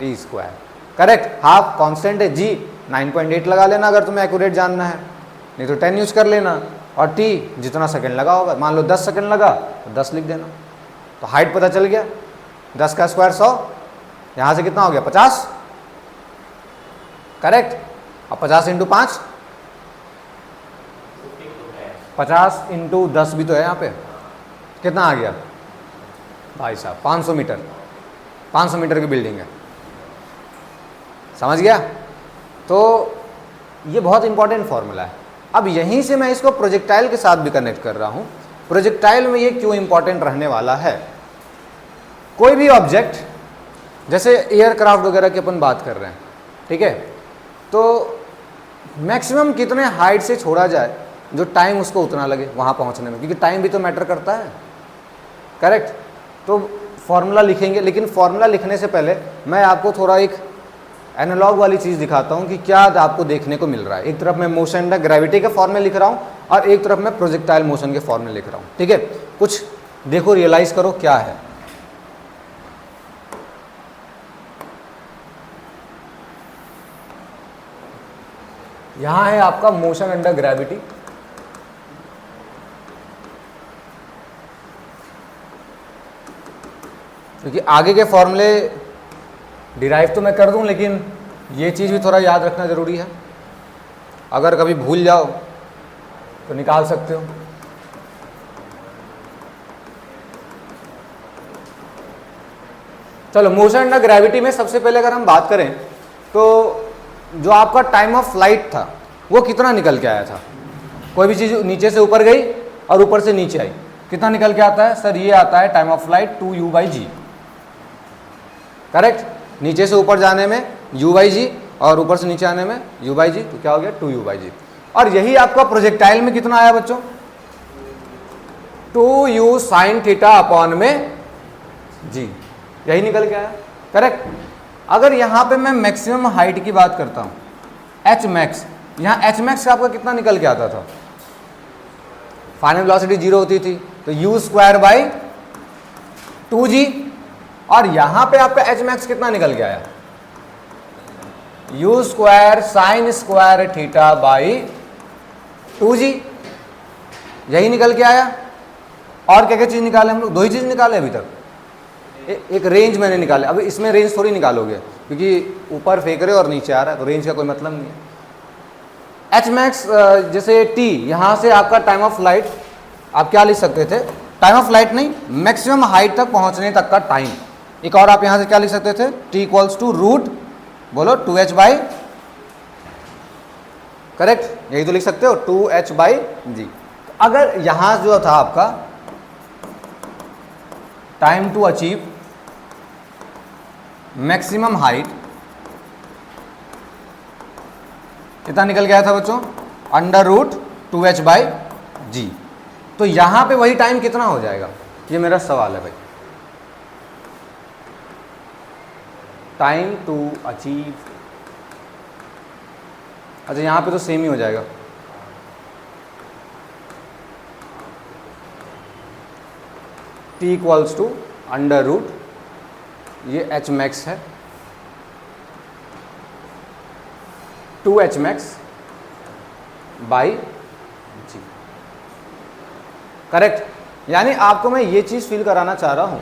t square. Correct, half constant है, g 9.8 लगा लेना अगर तुम्हें एक्यूरेट जानना है, नहीं तो 10 यूज कर लेना, और t जितना सेकंड लगा होगा, मान लो 10 सेकंड लगा तो 10 लिख देना। तो हाइट पता चल गया, 10 का स्क्वायर 100, यहाँ से कितना हो गया? 50। करेक्ट, अब 50 × 5, 50 × 10 भी तो है यहाँ पे, कितना आ गया भाई साहब? 500 मीटर। 500 मीटर की बिल्डिंग है, समझ गया? तो ये बहुत इंपॉर्टेंट फॉर्मूला है। अब यहीं से मैं इसको प्रोजेक्टाइल के साथ भी कनेक्ट कर रहा हूँ। प्रोजेक्टाइल में ये क्यों इंपॉर्टेंट रहने वाला है? कोई भी ऑब्जेक्ट, जैसे एयरक्राफ्ट वगैरह की अपन बात कर रहे हैं, ठीक है, तो मैक्सिमम कितने हाइट से छोड़ा जाए जो टाइम उसको उतना लगे वहाँ पहुँचने में, क्योंकि टाइम भी तो मैटर करता है। करेक्ट, तो फॉर्मूला लिखेंगे, लेकिन फॉर्मूला लिखने से पहले मैं आपको थोड़ा एक एनालॉग वाली चीज़ दिखाता हूँ कि क्या आपको देखने को मिल रहा है। एक तरफ मैं मोशन अंडर ग्रेविटी के फॉर्मूले लिख रहा हूँ, और एक तरफ मैं प्रोजेक्टाइल मोशन के फॉर्मूले लिख रहा हूँ, ठीक है। कुछ देखो, रियलाइज करो क्या है। यहाँ है आपका मोशन अंडर ग्रेविटी, क्योंकि आगे के फॉर्मूले डिराइव तो मैं कर दूं, लेकिन ये चीज़ भी थोड़ा याद रखना ज़रूरी है। अगर कभी भूल जाओ तो निकाल सकते हो। चलो, मोशन अंडर ग्रेविटी में सबसे पहले अगर हम बात करें तो जो आपका टाइम ऑफ फ्लाइट था वो कितना निकल के आया था। कोई भी चीज़ नीचे से ऊपर गई और ऊपर से नीचे आई, कितना निकल के आता है सर? ये आता है time of flight 2u/g। Correct. नीचे से ऊपर जाने में u/g और ऊपर से नीचे आने में u/g, तो क्या हो गया 2u/g। और यही आपका प्रोजेक्टाइल में कितना आया बच्चों? 2u sin थीटा अपॉन में g, यही निकल के आया। करेक्ट। अगर यहां पे मैं मैक्सिमम हाइट की बात करता हूं h मैक्स, यहां h मैक्स आपका कितना निकल के आता था? फाइनल वेलोसिटी 0 होती थी तो u² / 2g, और यहां पे आपका h मैक्स कितना निकल के आया? u² sin² थीटा / 2g, यही निकल के आया। और क्या क्या चीज निकाले हम लोग? दो ही चीज निकाले अभी तक। एक रेंज मैंने निकाला, अभी इसमें रेंज थोड़ी निकालोगे क्योंकि ऊपर फेंक रहे हो और नीचे आ रहा है, तो रेंज का कोई मतलब नहीं है। एच मैक्स जैसे टी, यहाँ से आपका टाइम ऑफ फ्लाइट आप क्या लिख सकते थे? टाइम ऑफ फ्लाइट नहीं, मैक्सिमम हाइट तक पहुँचने तक का टाइम। एक और आप यहाँ से क्या लिख सकते थे? टी = रूट बोलो 2h/, करेक्ट, यही तो लिख सकते हो 2h/g। अगर यहाँ जो था आपका time to achieve maximum height, कितना निकल गया था बच्चों? √2h/g। तो यहां पे वही टाइम कितना हो जाएगा? ये मेरा सवाल है भाई। टाइम टू अचीव, अच्छा यहां पे तो सेम ही हो जाएगा। t = √, ये h मैक्स है 2h मैक्स / g। करेक्ट। यानी आपको मैं ये चीज़ फील कराना चाह रहा हूँ,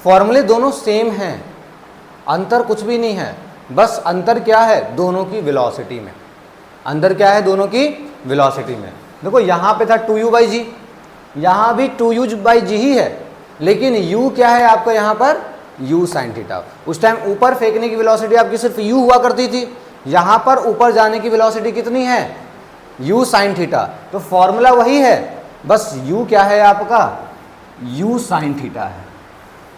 फॉर्मूले दोनों सेम हैं, अंतर कुछ भी नहीं है। बस अंतर क्या है? दोनों की वेलोसिटी में। अंतर क्या है? दोनों की वेलोसिटी में। देखो यहाँ पे था 2u/g, यहाँ भी 2u/g ही है, लेकिन u क्या है आपका यहाँ पर? u sin theta. उस टाइम ऊपर फेंकने की वेलोसिटी आपकी सिर्फ u हुआ करती थी, यहाँ पर ऊपर जाने की वेलोसिटी कितनी है? u sin theta. तो फॉर्मूला वही है, बस u क्या है आपका? u sin थीटा है।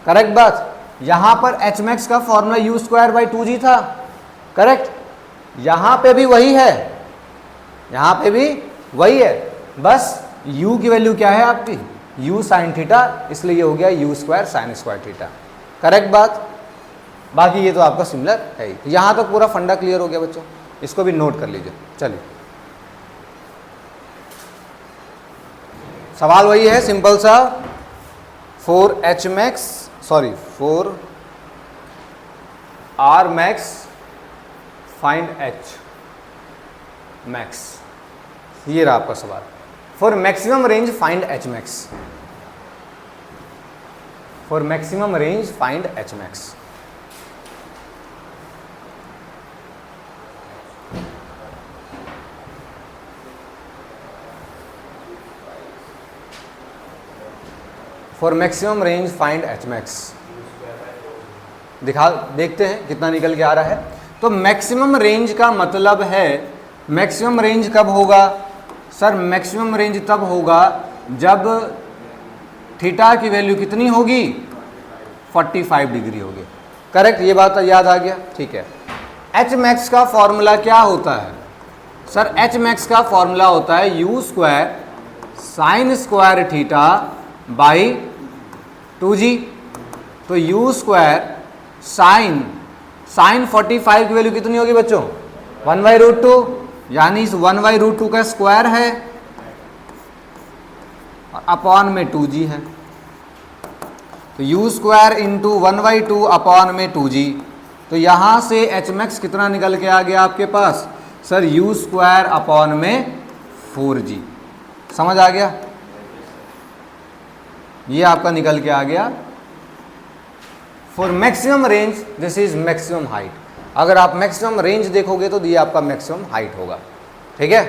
करेक्ट बात। यहाँ पर h मैक्स का फॉर्मूला u² / 2g था। करेक्ट। यहाँ पे भी वही है, यहाँ पे भी वही है, बस u की वैल्यू क्या है आपकी? u sin थीटा, इसलिए ये हो गया u² sin² थीटा। करेक्ट बात। बाकी ये तो आपका सिमिलर है ही। यहाँ तक पूरा फंडा क्लियर हो गया बच्चों, इसको भी नोट कर लीजिए। चलिए, सवाल वही है सिंपल सा, 4r max find h max, ये रहा आपका सवाल। For maximum range find h max, for maximum range find h max. For maximum range find h max. देखते हैं कितना निकल के आ रहा है। तो मैक्सिमम रेंज का मतलब है, मैक्सिमम रेंज कब होगा सर? मैक्सिमम रेंज तब होगा जब थीटा की वैल्यू कितनी होगी? 45 डिग्री होगी। करेक्ट, ये बात याद आ गया। ठीक है। एच मैक्स का फॉर्मूला क्या होता है सर? एच मैक्स का फॉर्मूला होता है u² sin² थीटा / 2g। तो u² sin 45 की वैल्यू कितनी होगी बच्चों? 1/√2, यानी इस 1/√2 का स्क्वायर है और अपॉन में 2g है। तो u² × 1/2 अपॉन में 2g। तो यहाँ से h मैक्स कितना निकल के आ गया आपके पास सर? u² अपॉन में 4g। समझ आ गया? ये आपका निकल के आ गया for maximum range this is maximum height. अगर आप मैक्सिमम रेंज देखोगे तो ये आपका मैक्सिमम हाइट होगा, ठीक है।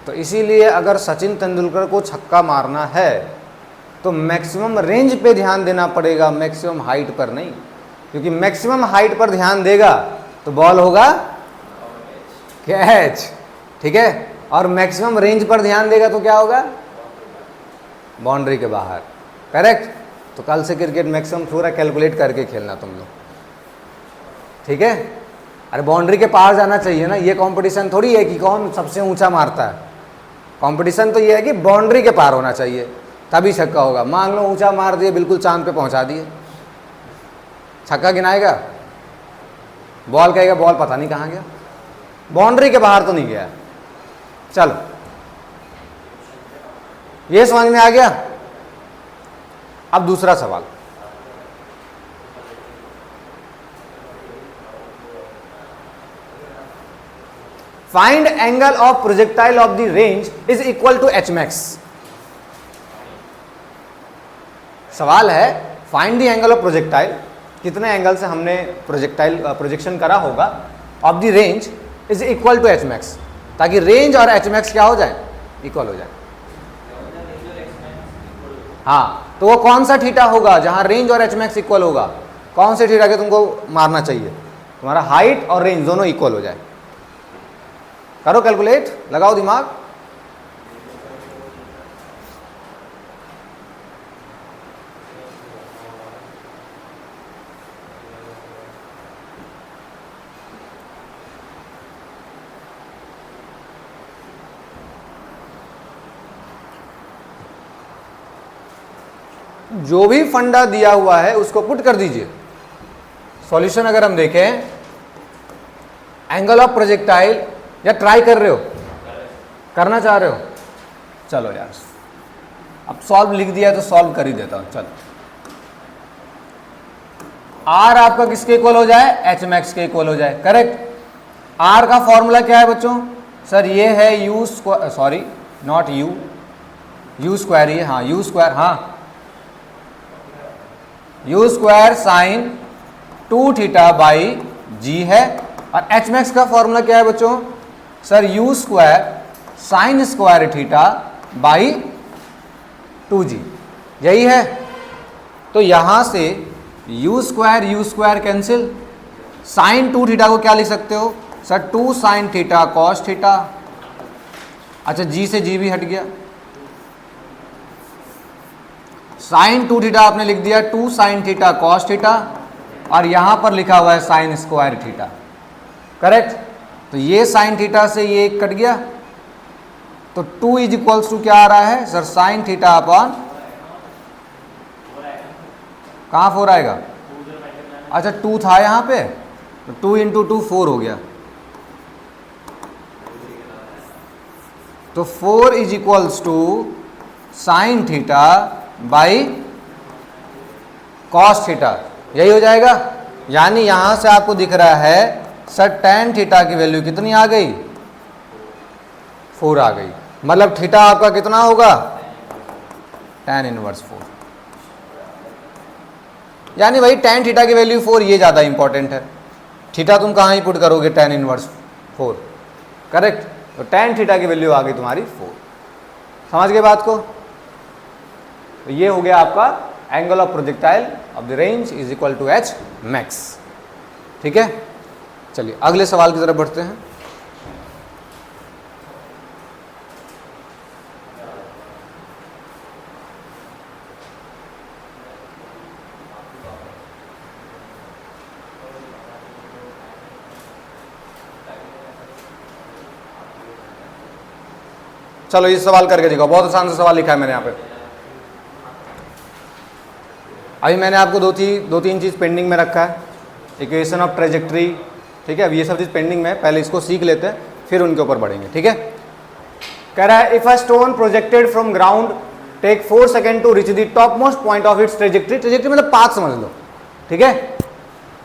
तो इसीलिए अगर सचिन तेंदुलकर को छक्का मारना है तो मैक्सिमम रेंज पे ध्यान देना पड़ेगा, मैक्सिमम हाइट पर नहीं, क्योंकि मैक्सिमम हाइट पर ध्यान देगा तो बॉल होगा कैच, ठीक है। और मैक्सिमम रेंज पर ध्यान देगा तो क्या होगा, बाउंड्री के बाहर, करेक्ट। तो कल से क्रिकेट मैक्सिमम पूरा कैलकुलेट करके खेलना तुम लोग, ठीक है। अरे बाउंड्री के पार जाना चाहिए ना, ये कंपटीशन थोड़ी है कि कौन सबसे ऊंचा मारता है। कंपटीशन तो ये है कि बाउंड्री के पार होना चाहिए तभी छक्का होगा। मान लो ऊंचा मार दिए, बिल्कुल चांद पे पहुंचा दिए, छक्का गिनाएगा? बॉल कहेगा बॉल पता नहीं कहाँ गया, बाउंड्री के बाहर तो नहीं गया। चलो ये समझ में आ गया। अब दूसरा सवाल, find angle of projectile of the range is equal to h max. सवाल है find the angle of projectile, कितने एंगल से हमने प्रोजेक्टाइल प्रोजेक्शन करा होगा, of the range is equal to h max, ताकि रेंज और एच मैक्स क्या हो जाए, इक्वल हो जाए। हाँ, तो वो कौन सा थीटा होगा जहां रेंज और एच मैक्स इक्वल होगा? कौन से थीटा के तुमको मारना चाहिए? तुम्हारा हाइट और रेंज दोनों इक्वल हो जाए। करो कैलकुलेट, लगाओ दिमाग। जो भी फंडा दिया हुआ है उसको पुट कर दीजिए। सॉल्यूशन अगर हम देखें, एंगल ऑफ प्रोजेक्टाइल, या ट्राई कर रहे हो, करना चाह रहे हो? चलो यार, अब सॉल्व लिख दिया तो सॉल्व कर ही देता हूं। चलो, आर आपका किसके इक्वल हो जाए, एच मैक्स के इक्वल हो जाए, करेक्ट। आर का फॉर्मूला क्या है बच्चों? सर ये है u square, sorry not u, u square, ये हाँ यू स्क्वायर, हाँ u square sine 2 theta by g है। और एच मैक्स का फॉर्मूला क्या है बच्चों? Sir u square sine square theta by 2g, यही है। तो यहां से u square cancel, sine 2 theta को क्या लिख सकते हो sir, 2 sine theta cos theta. अच्छा, जी से जी भी हट गया, साइन 2 थीटा आपने लिख दिया 2 साइन थीटा कॉस थीटा, और यहां पर लिखा हुआ है साइन स्क्वायर थीटा, करेक्ट। तो ये साइन थीटा से ये कट गया, तो 2 इज इक्वल्स टू क्या आ रहा है सर, साइन थीटा अपॉन, कहाँ 4 आएगा? अच्छा 2 था यहां पे, तो 2 इंटू 2 4 हो गया, तो 4 is equals to sine theta by cos theta, यही हो जाएगा। यानी यहां से आपको दिख रहा है सर टेन थीटा की वैल्यू कितनी आ गई, 4 आ गई। मतलब थीटा आपका कितना होगा, tan इनवर्स 4। यानी भाई tan थीटा की वैल्यू 4, ये ज़्यादा इंपॉर्टेंट है। थीटा तुम कहाँ ही पुट करोगे, tan इनवर्स 4, करेक्ट। तो tan थीटा की वैल्यू आ गई तुम्हारी 4। समझ गए बात को? तो ये हो गया आपका angle of projectile of the range is equal to h max, ठीक है। चलिए अगले सवाल की तरफ बढ़ते हैं। चलो ये सवाल करके देखो, बहुत आसान सा सवाल लिखा है मैंने यहाँ पे। अभी मैंने आपको दो तीन चीज़ पेंडिंग में रखा है, इक्वेशन ऑफ ट्रेजेक्ट्री, ठीक है। अब ये सब चीज़ पेंडिंग में है, पहले इसको सीख लेते हैं फिर उनके ऊपर बढ़ेंगे, ठीक है। कह रहा है if a stone projected from ground take 4 second to reach the top most point of its trajectory, trajectory मतलब पाथ समझ लो, ठीक है।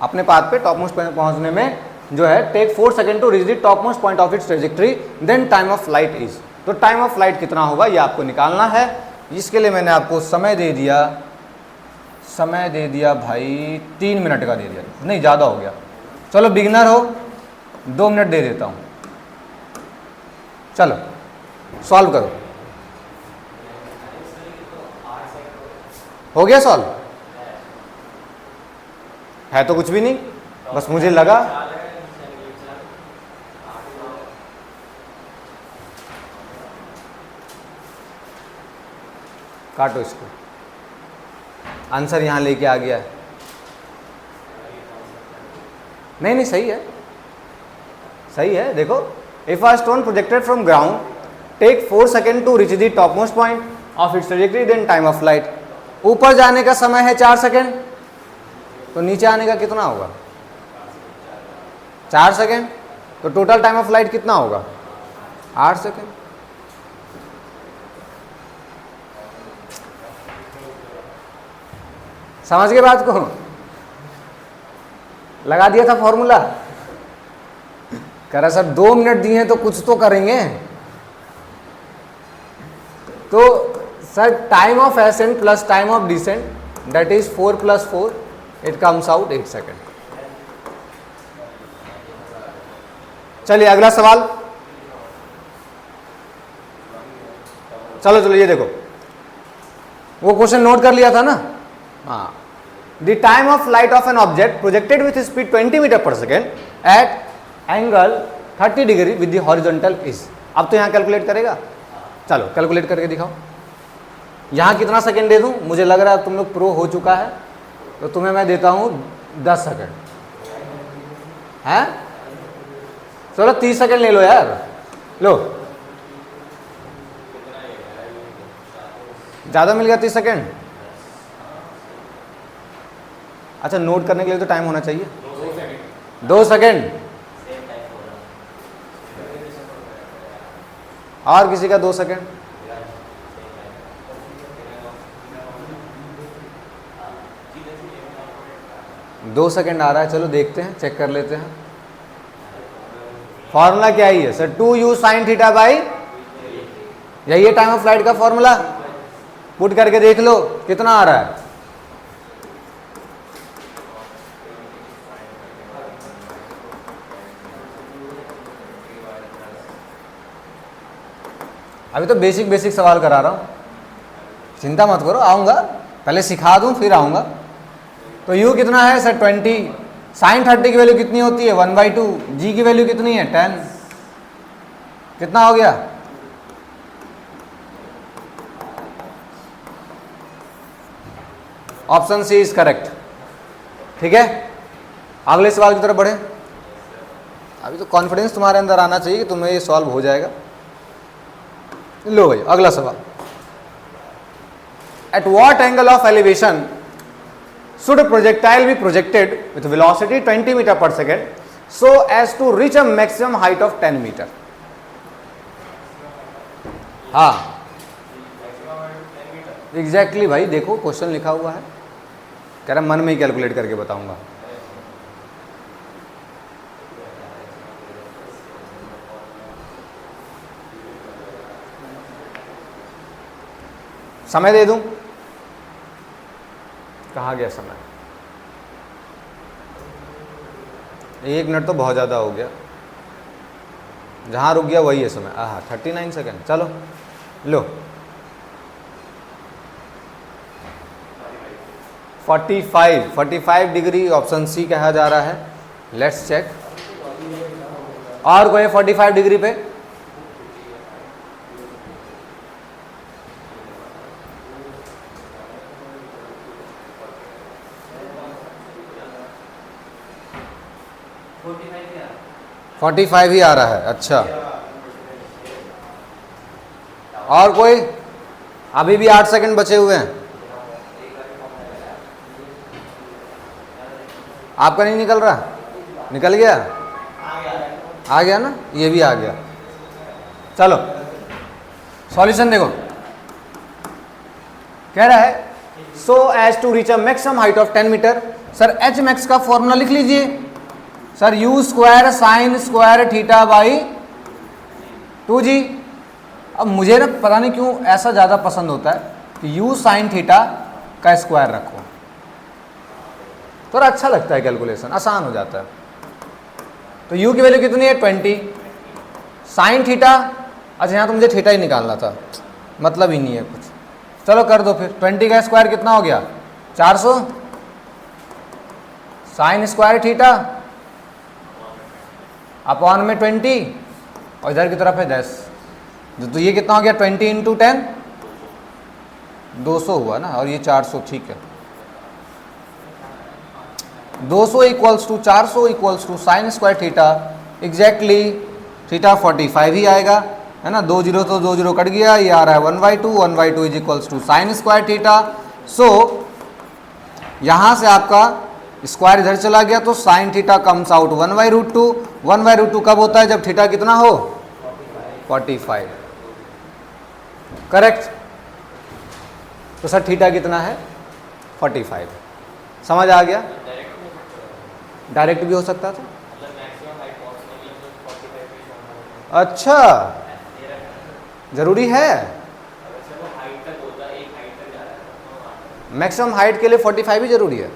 अपने पाथ पे टॉप मोस्ट पहुंचने में जो है take 4 second to reach the top most point of its trajectory, then time of flight is, तो टाइम ऑफ फ्लाइट कितना होगा ये आपको निकालना है। इसके लिए मैंने आपको समय दे दिया समय दे दिया भाई 3 मिनट का दे दिया, नहीं ज़्यादा हो गया, चलो बिगिनर हो 2 मिनट दे देता हूँ। चलो सॉल्व करो, हो गया सॉल्व? है तो कुछ भी नहीं, बस मुझे लगा। काटो इसको, आंसर यहां लेके आ गया है। नहीं नहीं सही है, सही है। देखो, if a stone projected from ground take 4 second to reach the top most point of its trajectory then time of flight. ऊपर जाने का समय है 4 सेकेंड, तो नीचे आने का कितना होगा? 4 सेकेंड, तो टोटल टाइम ऑफ फ्लाइट कितना होगा? 8 सेकेंड। समझ गए बात को? लगा दिया था फॉर्मूला। कह रहा सर 2 मिनट दिए हैं तो कुछ तो करेंगे। तो sir time of ascent plus time of descent that is 4 + 4, it comes out 8 second. चलिए अगला सवाल। चलो चलो ये देखो, वो क्वेश्चन नोट कर लिया था ना? हाँ। The time of flight of an object projected with speed 20 metre per second at angle 30 degree with the horizontal is. अब तो यहां कैलकुलेट करेगा, चलो कैलकुलेट करके दिखाओ। यहां कितना सेकेंड दे दूं? मुझे लग रहा है तुम लोग प्रो हो चुका है, तो तुम्हें मैं देता हूं 10 सेकेंड है। चलो 30 सेकेंड ले लो यार, लो ज्यादा मिल गया 30 सेकेंड। अच्छा नोट करने के लिए तो टाइम होना चाहिए। 2 सेकेंड और किसी का 2 सेकेंड। दो सेकेंड आ रहा है, चलो देखते हैं, चेक कर लेते हैं। फॉर्मूला क्या ही है sir? 2u sin theta by, यही है टाइम ऑफ फ्लाइट का फॉर्मूला। पुट करके देख लो कितना आ रहा है। अभी तो बेसिक बेसिक सवाल करा रहा हूं, चिंता मत करो, आऊंगा, पहले सिखा दूं फिर आऊंगा। तो u कितना है सर? 20। sin 30 की वैल्यू कितनी होती है? 1/2। g की वैल्यू कितनी है? 10। कितना हो गया? Option c is correct. ठीक है, अगले सवाल की तरफ बढ़े। अभी तो कॉन्फिडेंस तुम्हारे अंदर आना चाहिए कि तुम्हें ये सॉल्व हो जाएगा। लो भाई अगला सवाल। At what angle of elevation should a projectile be projected with velocity 20 meter per second so as to reach a maximum height of 10 meter? हाँ एग्जैक्टली भाई, देखो क्वेश्चन लिखा हुआ है, कह रहा मन में ही कैलकुलेट करके बताऊंगा। समय दे दूं? कहाँ गया समय? 1 मिनट तो बहुत ज़्यादा हो गया, जहाँ रुक गया वही है समय। 39 सेकेंड। चलो लो 45 डिग्री ऑप्शन सी कहा जा रहा है। Let's check. और कोई 45 डिग्री पे? फोर्टी फाइव ही आ रहा है। अच्छा, और कोई? अभी भी 8 सेकंड बचे हुए हैं। आपका नहीं निकल रहा? निकल गया? आ गया ना, ये भी आ गया। चलो सॉल्यूशन देखो, कह रहा है so as to reach a maximum height of 10 metre. Sir h max का फॉर्मूला लिख लीजिए sir, u square sine square theta by 2g। अब मुझे ना पता नहीं क्यों ऐसा ज़्यादा पसंद होता है कि u साइन थीटा का स्क्वायर रखो, थोड़ा अच्छा लगता है, कैलकुलेशन आसान हो जाता है। तो u की वैल्यू कितनी है 20, साइन थीटा, अच्छा यहाँ तो मुझे थीटा ही निकालना था, मतलब ही नहीं है कुछ, चलो कर दो फिर। 20 का स्क्वायर कितना हो गया 400, साइन स्क्वायर थीटा अपॉन में 20 और इधर की तरफ है 10, तो ये कितना हो गया 20 इंटू 10 200 हुआ ना, और ये 400, ठीक है 200 equals to 400 equals to sine square theta, exactly theta 45 ही आएगा, है ना। 2 जीरो तो 2 जीरो कट गया, ये आ रहा है 1/2, 1/2 is equals to sine square theta. So यहाँ से आपका स्क्वायर इधर चला गया तो साइन थीटा कम्स आउट 1/√2। 1/√2 कब होता है, जब थीटा कितना हो 45, करेक्ट। तो सर थीटा कितना है 45, समझ आ गया। डायरेक्ट भी हो सकता था, अच्छा जरूरी है, मैक्सिमम हाइट के लिए 45 ही जरूरी है,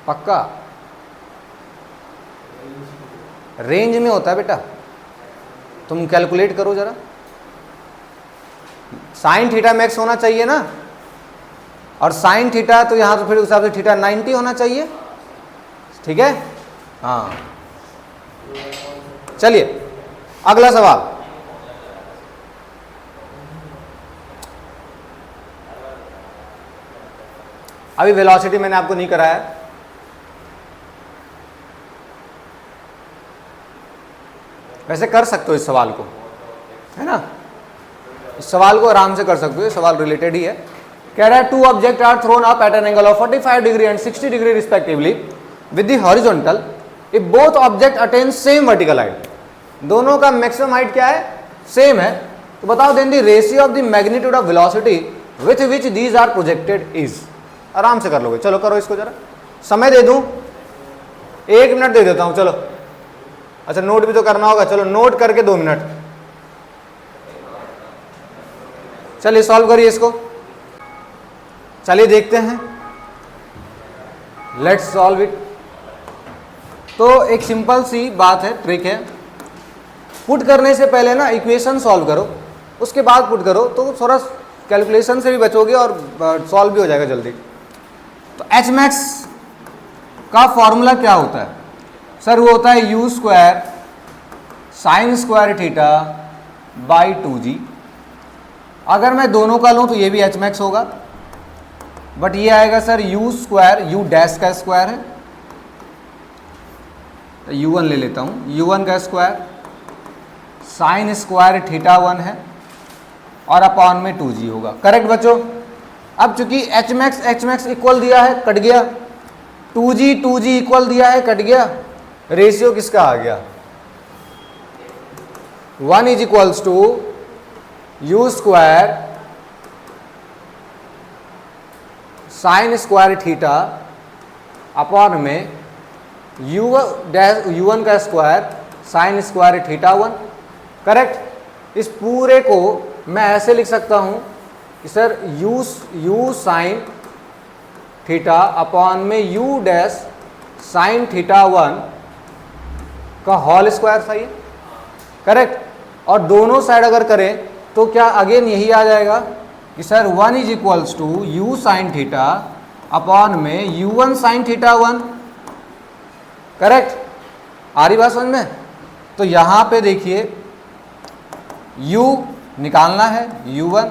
पक्का। रेंज में होता है बेटा, तुम कैलकुलेट करो जरा, साइन थीटा मैक्स होना चाहिए ना, और साइन थीटा तो यहां तो फिर उस हिसाब से थीटा 90 होना चाहिए, ठीक है। हाँ चलिए अगला सवाल, अभी वेलोसिटी मैंने आपको नहीं कराया, वैसे कर सकते हो इस सवाल को, है ना, इस सवाल को आराम से कर सकते हो, ये सवाल रिलेटेड ही है। कह रहा है 2 object are thrown up at an angle of 45 degree and 60 degree respectively with the horizontal if both object attain same vertical height. दोनों का मैक्सिमम हाइट क्या है, सेम है, तो बताओ then the ratio of the magnitude of velocity with which these are projected is. आराम से कर लोगे, चलो करो इसको जरा, समय दे दूं 1 मिनट दे देता हूं, चलो। अच्छा नोट भी तो करना होगा, चलो नोट करके 2 मिनट, चलिए सॉल्व करिए इसको, चलिए देखते हैं, लेट्स सॉल्व इट। तो एक सिंपल सी बात है, ट्रिक है, पुट करने से पहले ना इक्वेशन सॉल्व करो, उसके बाद पुट करो, तो थोड़ा कैलकुलेशन से भी बचोगे और सॉल्व भी हो जाएगा जल्दी। तो एच मैक्स का फॉर्मूला क्या होता है सर, वो होता है u square sine square theta by 2g। अगर मैं दोनों का लूँ तो ये भी एच मैक्स होगा, बट ये आएगा sir u square, you dash का स्क्वायर है, तो u1 ले लेता हूँ, u1 का स्क्वायर साइन स्क्वायर थीटा 1 है और अपॉन में 2g होगा, करेक्ट बच्चों। अब चूंकि एच मैक्स इक्वल दिया है, कट गया, 2g इक्वल दिया है, कट गया, रेशियो किसका आ गया 1 is equals to u square sine square theta upon में u1 का square sine square theta 1, correct. इस पूरे को मैं ऐसे लिख सकता हूँ कि sir u sine theta upon में u डैश साइन थीटा 1 का होल स्क्वायर, सही है, करेक्ट। और दोनों साइड अगर करें तो क्या अगेन यही आ जाएगा कि sir 1 is equals to u sine theta upon में u1 साइन थीटा 1, करेक्ट। आ रही बात समझ में। तो यहाँ पे देखिए u निकालना है u1,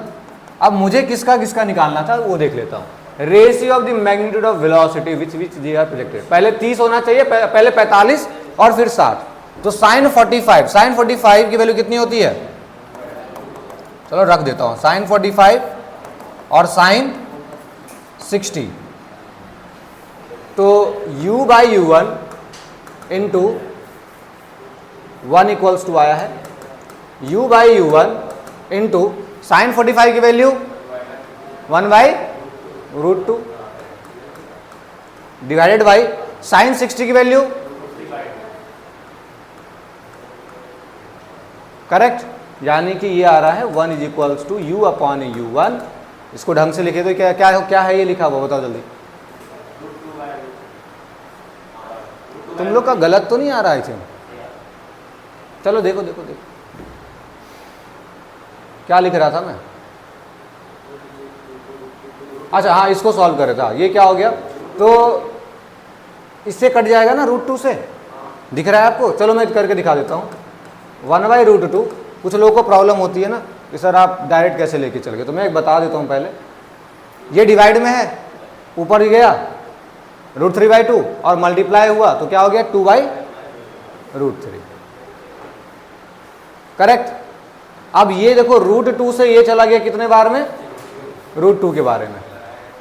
अब मुझे किसका किसका निकालना था वो देख लेता हूँ। Ratio of the magnitude of velocity which they are projected, पहले 30 होना चाहिए, पहले 45 और फिर 60। तो साइन 45 की वैल्यू कितनी होती है, चलो रख देता हूँ, साइन 45 और साइन 60, तो u by u1 into 1 equals to आया है u by u1 into sine 45 की वैल्यू 1/√2 डिवाइडेड बाई साइन 60 की वैल्यू, करेक्ट, यानी कि ये आ रहा है 1 is equals to u upon u1। इसको ढंग से लिखे तो क्या क्या क्या है ये लिखा हुआ, बताओ जल्दी। तुम लोग का गलत तो नहीं आ रहा है? चलो देखो देखो देखो क्या लिख रहा था मैं। अच्छा हाँ, इसको सॉल्व करे था। ये क्या हो गया, तो इससे कट जाएगा ना √2 से, दिख रहा है आपको? चलो मैं करके दिखा देता हूँ। 1/√2, कुछ लोगों को प्रॉब्लम होती है ना कि सर आप डायरेक्ट कैसे लेके चल गए, तो मैं एक बता देता हूँ पहले। ये डिवाइड में है, ऊपर गया √3/2 और मल्टीप्लाई हुआ तो क्या हो गया 2/√3, करेक्ट। अब ये देखो √2 से ये चला गया कितने बार में, √2 के बारे में,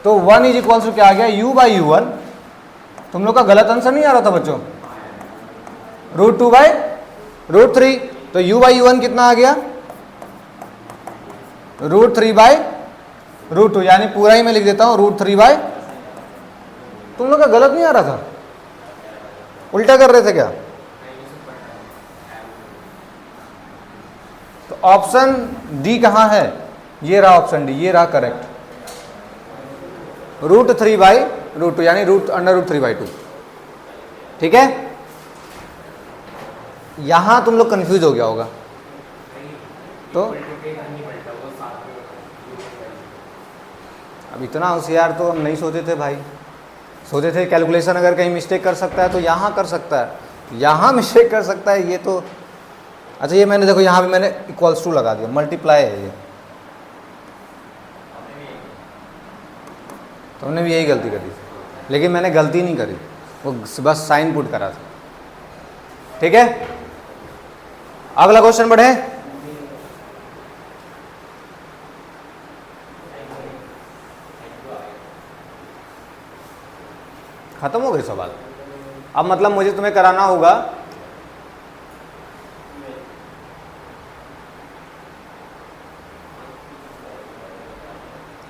तो 1 = क्या आ गया u/u1। तुम लोग का गलत आंसर नहीं आ रहा था बच्चों, √2/√3, तो u/u1 कितना आ गया √3/√2, यानी पूरा ही मैं लिख देता हूं √3/। तुम लोग का गलत नहीं आ रहा था, उल्टा कर रहे थे क्या? तो ऑप्शन डी कहां है, ये रहा ऑप्शन डी, ये रहा करेक्ट, √3/√2 यानी √3/2। ठीक है, यहां तुम लोग कंफ्यूज हो गया होगा। तो अब इतना होशियार तो हम नहीं सोचे थे भाई, सोचे थे कैलकुलेशन अगर कहीं मिस्टेक कर सकता है तो यहाँ कर सकता है, यहाँ मिस्टेक कर सकता है, ये तो अच्छा। ये मैंने देखो यहाँ भी मैंने =2 लगा दिया, मल्टीप्लाई है ये, तुमने भी यही गलती करी, लेकिन मैंने गलती नहीं करी, वो बस साइन पुट करा था। ठीक है, अगला क्वेश्चन बढ़े। खत्म हो गए सवाल। अब मतलब मुझे तुम्हें कराना होगा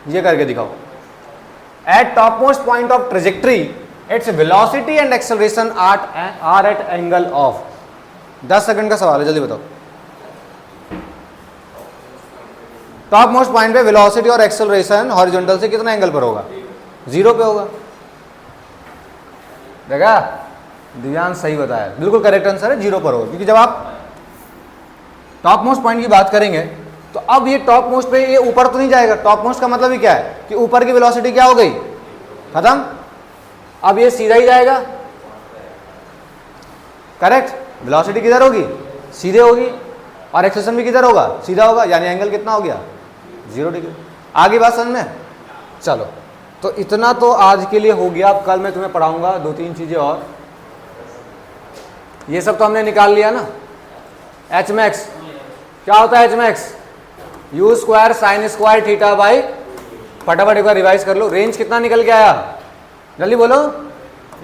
ये करके दिखाओ। At top most point of trajectory its velocity and acceleration are at angle of. 10 second का सवाल है, जल्दी बताओ। टॉप मोस्ट पॉइंट पे वेलोसिटी और एक्सेलरेशन हॉरिजॉन्टल से कितना एंगल पर होगा? 0 पे होगा। देखा, दिव्यांश सही बताया, बिल्कुल करेक्ट आंसर है, 0 पर होगा, क्योंकि जब आप टॉप मोस्ट पॉइंट की बात करेंगे तो अब ये टॉप मोस्ट पे ये ऊपर तो नहीं जाएगा। टॉप मोस्ट का मतलब ही क्या है कि ऊपर की वेलोसिटी क्या हो गई, खत्म। अब ये सीधा ही जाएगा, करेक्ट। वेलोसिटी किधर होगी, सीधे होगी, और एक्सेलरेशन भी किधर होगा, सीधा होगा, यानी एंगल कितना हो गया 0 डिग्री। आगे बात समझ में? चलो, तो इतना तो आज के लिए हो गया। अब कल मैं तुम्हें पढ़ाऊंगा 2-3 चीजें और। ये सब तो हमने निकाल लिया ना। Hmax क्या होता है? Hmax u² sin² θ/, फटाफट एक बार रिवाइज कर लो। रेंज कितना निकल के आया, जल्दी बोलो।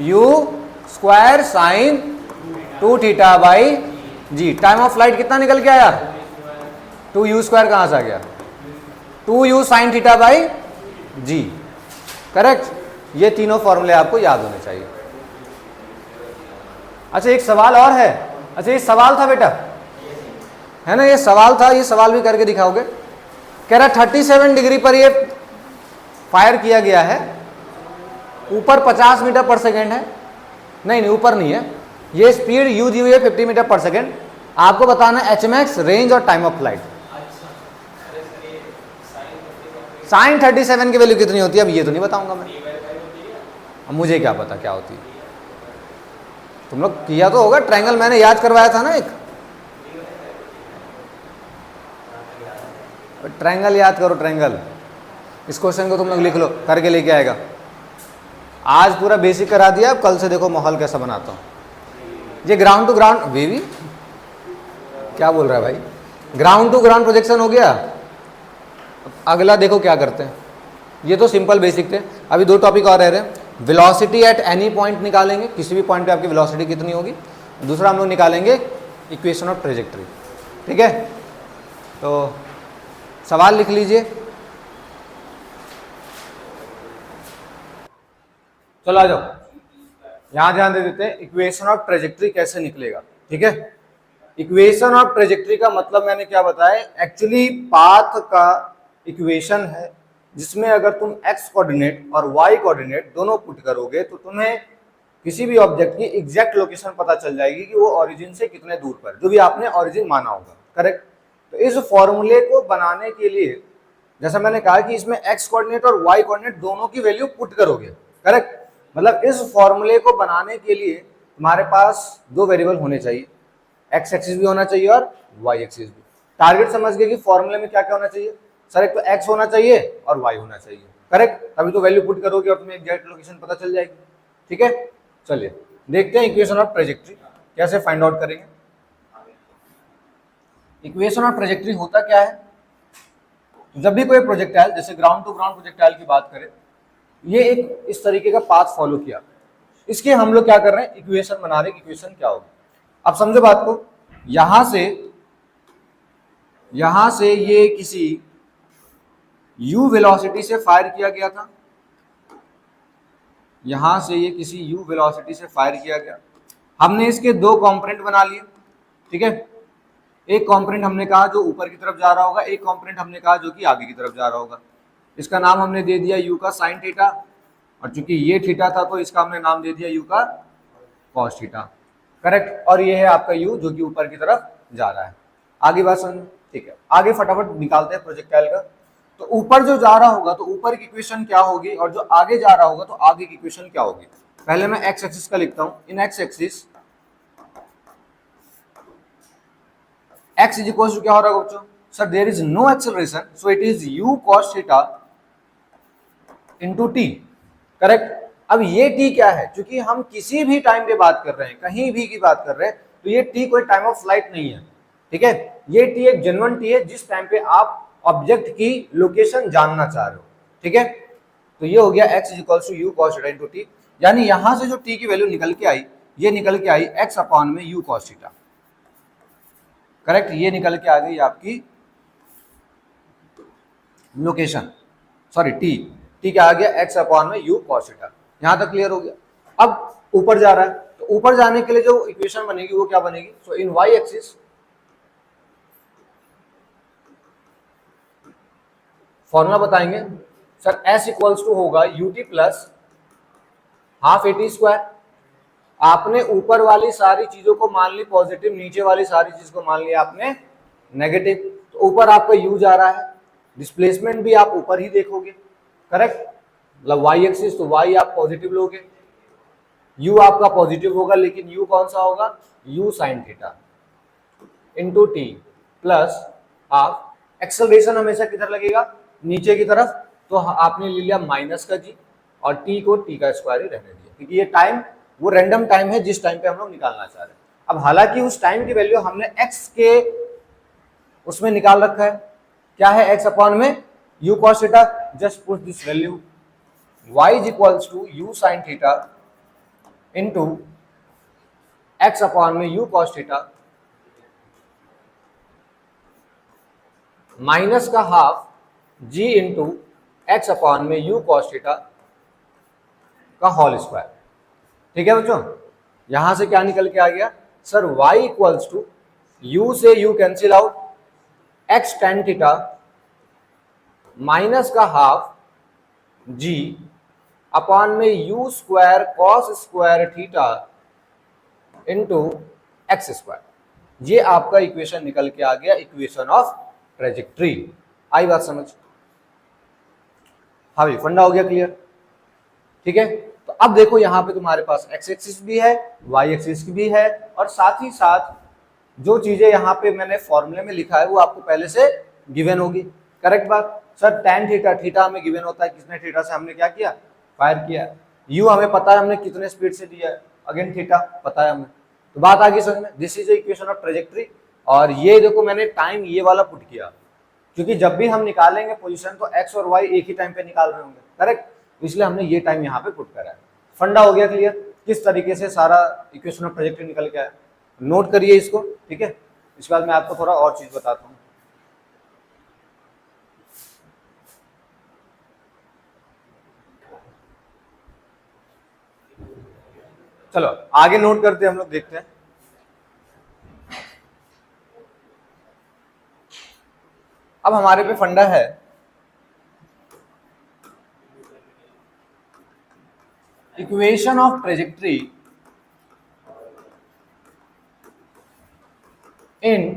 u² sin 2θ/g। Time of flight कितना निकल के आया, 2u² कहां से आ गया, 2u sin θ/g, करेक्ट। ये तीनों फॉर्मूले आपको याद होने चाहिए। अच्छा, एक सवाल और है। अच्छा, ये सवाल था बेटा, है ना, ये सवाल था, ये सवाल भी करके दिखाओगे। कह रहा 37 डिग्री पर ये फायर किया गया है, ऊपर 50 मीटर पर सेकेंड है। नहीं, ऊपर नहीं है, ये स्पीड u दी हुई है 50 मीटर पर सेकेंड। आपको बताना Hmax, रेंज और टाइम ऑफ फ्लाइट। sin 37 की वैल्यू कितनी होती है, अब ये तो नहीं बताऊंगा मैं, अब मुझे क्या पता क्या होती है। तुम लोग किया तो होगा, ट्रायंगल मैंने याद करवाया था ना एक, ट्रायंगल याद करो, ट्रायंगल। इस क्वेश्चन को तुम लोग लिख लो, करके लेके आएगा। आज पूरा बेसिक करा दिया, अब कल से देखो माहौल कैसा बनाता हूँ। ये ग्राउंड टू ग्राउंड, बेबी क्या बोल रहा है भाई, ग्राउंड टू ग्राउंड प्रोजेक्शन हो गया। अगला देखो क्या करते हैं। ये तो सिंपल बेसिक थे, अभी 2 टॉपिक और रह रहे हैं। वेलोसिटी एट एनी पॉइंट निकालेंगे, किसी भी पॉइंट पे आपकी वेलोसिटी कितनी होगी। दूसरा हम लोग निकालेंगे इक्वेशन ऑफ ट्रेजेक्ट्री। ठीक है, तो सवाल लिख लीजिए। चलो आ जाओ, यहां ध्यान दे देते हैं, इक्वेशन ऑफ ट्रेजेक्ट्री कैसे निकलेगा। ठीक है, इक्वेशन ऑफ ट्रेजेक्ट्री का मतलब मैंने क्या बताया, एक्चुअली पाथ का इक्वेशन है, जिसमें अगर तुम x कोऑर्डिनेट और y कोऑर्डिनेट दोनों पुट करोगे तो तुम्हें किसी भी ऑब्जेक्ट की एग्जैक्ट लोकेशन पता चल जाएगी कि वो ओरिजिन से कितने दूर पर, जो भी आपने ओरिजिन माना होगा। करेक्ट। तो इस फॉर्मूले को बनाने के लिए जैसा मैंने कहा कि इसमें एक्स कोऑर्डिनेट और वाई कोऑर्डिनेट दोनों की वैल्यू पुट करोगे। करेक्ट। मतलब इस फॉर्मूले को बनाने के लिए तुम्हारे पास दो वेरिएबल होने चाहिए, एक्स एक्सिस भी होना चाहिए और वाई एक्सिस भी। टारगेट समझ गए कि फॉर्मूले में क्या क्या होना चाहिए सर, एक तो एक्स होना चाहिए और वाई होना चाहिए। करेक्ट। तभी तो वैल्यू पुट करोगे और तुम्हें एग्जैक्ट लोकेशन पता चल जाएगी। ठीक है, चलिए देखते हैं इक्वेशन ऑफ ट्रेजेक्ट्री कैसे फाइंड आउट करेंगे। इक्वेशन ऑफ ट्रेजेक्ट्री होता क्या है, जब भी कोई प्रोजेक्टाइल जैसे ग्राउंड टू ग्राउंड प्रोजेक्टाइल की बात करें, ये एक इस तरीके का पाथ फॉलो किया, इसके हम लोग क्या कर रहे हैं, इक्वेशन बना रहे हैं, इक्वेशन क्या होगी। अब समझो बात को, यहां से ये किसी u वेलोसिटी से फायर किया गया था, यहां से ये किसी u वेलोसिटी से फायर किया गया। हमने इसके दो कंपोनेंट बना लिए। ठीक है, एक कंपोनेंट हमने कहा जो ऊपर की तरफ जा रहा होगा, एक कंपोनेंट हमने कहा जो कि आगे की तरफ जा रहा होगा। इसका नाम हमने दे दिया u का साइन थीटा, और चूंकि ये थीटा था तो इसका हमने नाम दे दिया u का कॉस थीटा। करेक्ट। और ये है आपका u जो कि ऊपर की तरफ जा रहा है। आगे बात समझ। ठीक है, आगे फटाफट निकालते हैं प्रोजेक्टाइल का। तो ऊपर जो जा रहा होगा तो ऊपर की इक्वेशन क्या होगी, और जो आगे जा रहा होगा तो आगे की इक्वेशन क्या होगी। पहले मैं एक्स एक्सिस का लिखता हूं। In x axis x is equal to क्या हो रहा है बच्चों, sir there is no acceleration so it is u cos theta into t। Correct. अब ये t क्या है, क्योंकि हम किसी भी टाइम पे बात कर रहे हैं, कहीं भी की बात कर रहे हैं, तो ये t कोई टाइम ऑफ फ्लाइट नहीं है। ठीक है, ये t एक जेन्युइन t है जिस टाइम पे आप ऑब्जेक्ट की लोकेशन जानना चाह रहे हो। ठीक है, तो ये हो गया x is equal to u cos theta into t, यानी यहां से जो t की वैल्यू निकल के आई, ये निकल के आई x अपॉन में u cos थीटा। करेक्ट, ये निकल के आ गई आपकी लोकेशन, सॉरी टी क्या आ गया, x अपॉन में u cos थीटा। यहां तक क्लियर हो गया। अब ऊपर जा रहा है, तो ऊपर जाने के लिए जो इक्वेशन बनेगी वो क्या बनेगी, सो इन y एक्सिस फॉर्मूला बताएंगे सर, s इक्वल्स टू होगा ut plus half eighty square. आपने ऊपर वाली सारी चीजों को मान ली पॉजिटिव, नीचे वाली सारी चीज को मान लिया आपने नेगेटिव। तो ऊपर आपका u जा रहा है, डिस्प्लेसमेंट भी आप ऊपर ही देखोगे। करेक्ट, मतलब y एक्सिस, तो y आप पॉजिटिव लोगे, u आपका पॉजिटिव होगा, लेकिन u कौन सा होगा, u sine theta into T plus half. Acceleration हमेशा किधर लगेगा, नीचे की तरफ, तो आपने ले लिया माइनस का जी, और t को t का स्क्वायर ही रहने दिया, क्योंकि ये टाइम वो रैंडम टाइम है जिस टाइम पे हम लोग निकालना चाह रहे हैं। अब हालांकि उस टाइम की वैल्यू हमने x के उसमें निकाल रखा है, क्या है, x अपॉन में u cos theta. Just put this value y is equals to u sin theta into x upon में u cos थीटा माइनस का half g into x upon में u cos थीटा का whole square. ठीक है बच्चों, यहां से क्या निकल के आ गया sir, y equals to u से u cancel out, x tan theta minus का हाफ g अपॉन में u square cos square theta into x square. ये आपका इक्वेशन निकल के आ गया, इक्वेशन ऑफ ट्रेजेक्ट्री। आई बात समझ, हाँ भाई, फंडा हो गया क्लियर। ठीक है, तो अब देखो यहां पे तुम्हारे पास एक्स एक्सिस भी है, वाई एक्सिस भी है, और साथ ही साथ जो चीजें यहाँ पे मैंने फॉर्मूले में लिखा है वो आपको पहले से गिवन होगी। करेक्ट बात सर, tan थीटा, थीटा हमें गिवन होता है, किसने थीटा से हमने क्या किया, फायर किया। u हमें पता है हमने कितने स्पीड से दिया है, अगेन थीटा पता है हमें। तो बात आ गई समझ में, this is equation of trajectory. और ये देखो मैंने टाइम ये वाला पुट किया, क्योंकि जब भी हम निकालेंगे पोजीशन तो x और y एक ही टाइम पे निकाल रहे होंगे। करेक्ट, इसलिए हमने ये टाइम यहाँ पे पुट करा है। फंडा हो गया क्लियर, किस तरीके से सारा इक्वेशन ऑफ ट्रेजेक्ट्री निकल के आया। नोट करिए इसको। ठीक है, इसके बाद मैं आपको थोड़ा और चीज बताता हूँ। चलो आगे नोट करते हैं हम लोग, देखते हैं। अब हमारे पे फंडा है equation of trajectory in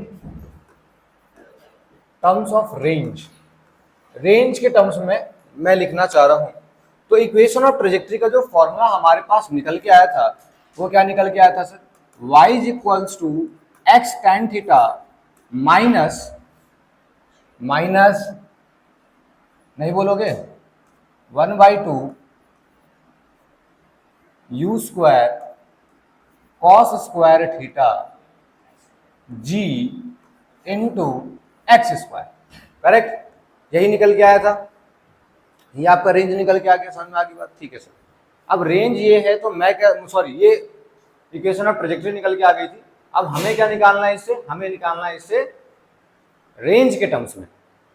terms of range, range के टर्म्स में मैं लिखना चाह रहा हूं। तो इक्वेशन ऑफ ट्रेजेक्ट्री का जो फॉर्मूला हमारे पास निकल के आया था वो क्या निकल के आया था sir, y is equals to x tan theta minus नहीं बोलोगे 1/2 u square cos square theta g into x square, correct. यही निकल के आया था, ये आपका रेंज निकल के आ गया, समझ में आ गई बात, ठीक है सर। अब रेंज ये है तो मैं क्या, सॉरी, ये इक्वेशन ऑफ ट्रेजेक्टरी निकल के आ गई थी। अब हमें क्या निकालना है इससे, हमें निकालना है इससे रेंज के टर्म्स में।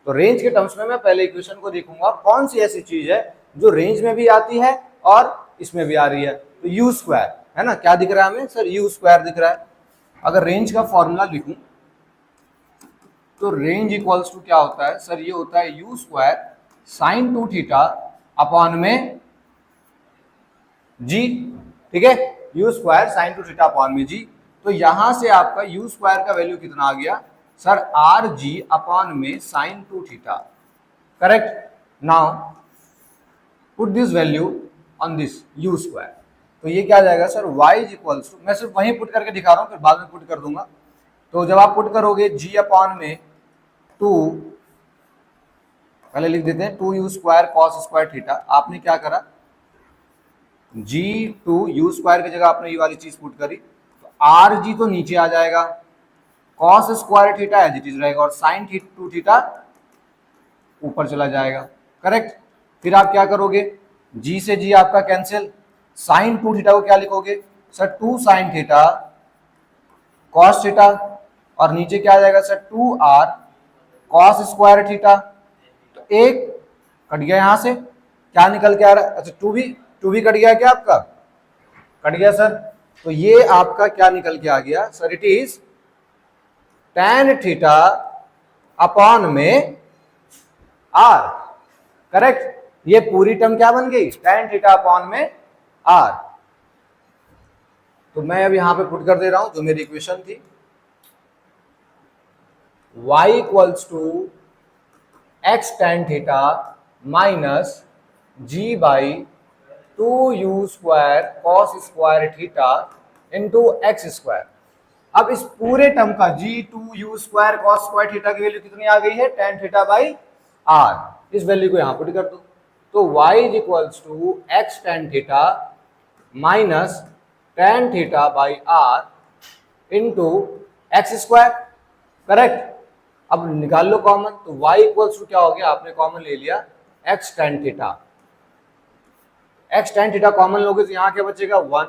तो रेंज के टर्म्स में मैं पहले इक्वेशन को देखूंगा कौन सी ऐसी चीज है जो रेंज में भी आती है और इसमें भी आ रही है। तो यू स्क्वायर है ना, क्या दिख रहा है हमें सर, यू स्क्वायर दिख रहा है। अगर रेंज का फॉर्मूला लिखूं तो रेंज इक्वल्स टू क्या होता है सर, ये होता है u square sine 2 theta upon में जी, ठीक है, u square sine 2 theta upon में जी। तो यहां से आपका यू स्क्वायर का वैल्यू कितना आ गया सर, आर जी अपॉन में sine 2 theta, correct. Now put this value on this u square, तो ये क्या आ जाएगा sir, y is equals to, मैं सिर्फ वहीं पुट करके दिखा रहा हूं, फिर बाद में पुट कर दूंगा। तो जब आप पुट करोगे g अपॉन में 2, पहले लिख देते हैं 2 you square cos square theta, आपने क्या करा, g 2 यू स्क्वायर की जगह आपने ये वाली चीज पुट करी, तो आर जी तो नीचे आ जाएगा, cos square theta as it is रहेगा और साइन 2 थीटा ऊपर चला जाएगा, करेक्ट। फिर आप क्या करोगे, g से g आपका कैंसिल, साइन 2 थीटा को क्या लिखोगे sir, 2 sine theta cos theta, और नीचे क्या आ जाएगा sir, 2r cos square theta. तो एक कट गया, यहां से क्या निकल के आ रहा है, अच्छा 2 भी कट गया क्या आपका, कट गया सर। तो ये आपका क्या निकल के आ गया sir, it is tan theta upon में r, करेक्ट। ये पूरी टर्म क्या बन गई, tan थीटा अपॉन में r। तो मैं अब यहां पे पुट कर दे रहा हूं जो मेरी इक्वेशन थी, y equals to x tan theta minus ji by 2 you square cos square theta into x square. अब इस पूरे टर्म का जी 2 you square cos square theta की वैल्यू कितनी आ गई है, tan थीटा बाई आर। इस वैल्यू को यहां पुट कर दो, तो y is equals to x tan theta minus tan theta by are into x square, correct. अब निकाल लो कॉमन, तो y इक्वल्स टू क्या हो गया, आपने कॉमन ले लिया x tan theta, x tan theta common लोगे तो यहां क्या बचेगा 1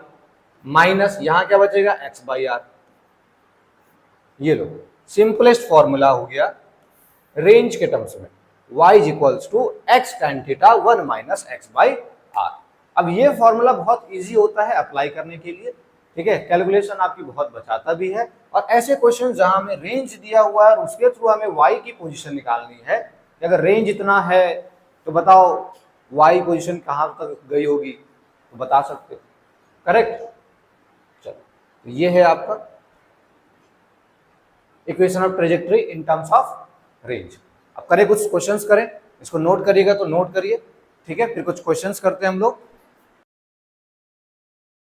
माइनस यहां क्या बचेगा x बाई आर। ये लो सिंपलेस्ट फॉर्मूला हो गया रेंज के टर्म्स में, y is equals to x tan theta 1 minus x by r. अब ये फॉर्मूला बहुत इजी होता है अप्लाई करने के लिए, ठीक है, कैलकुलेशन आपकी बहुत बचाता भी है। और ऐसे क्वेश्चन जहां हमें रेंज दिया हुआ है और उसके थ्रू हमें y की पोजीशन निकालनी है, कि अगर रेंज इतना है तो बताओ y पोजीशन कहां तक गई होगी, तो बता सकते हो, करेक्ट। चलो, तो ये है आपका equation of trajectory in terms of range. अब करें कुछ क्वेश्चंस करें, इसको नोट करिएगा तो नोट करिए, ठीक है, फिर कुछ क्वेश्चंस करते हैं हम लोग।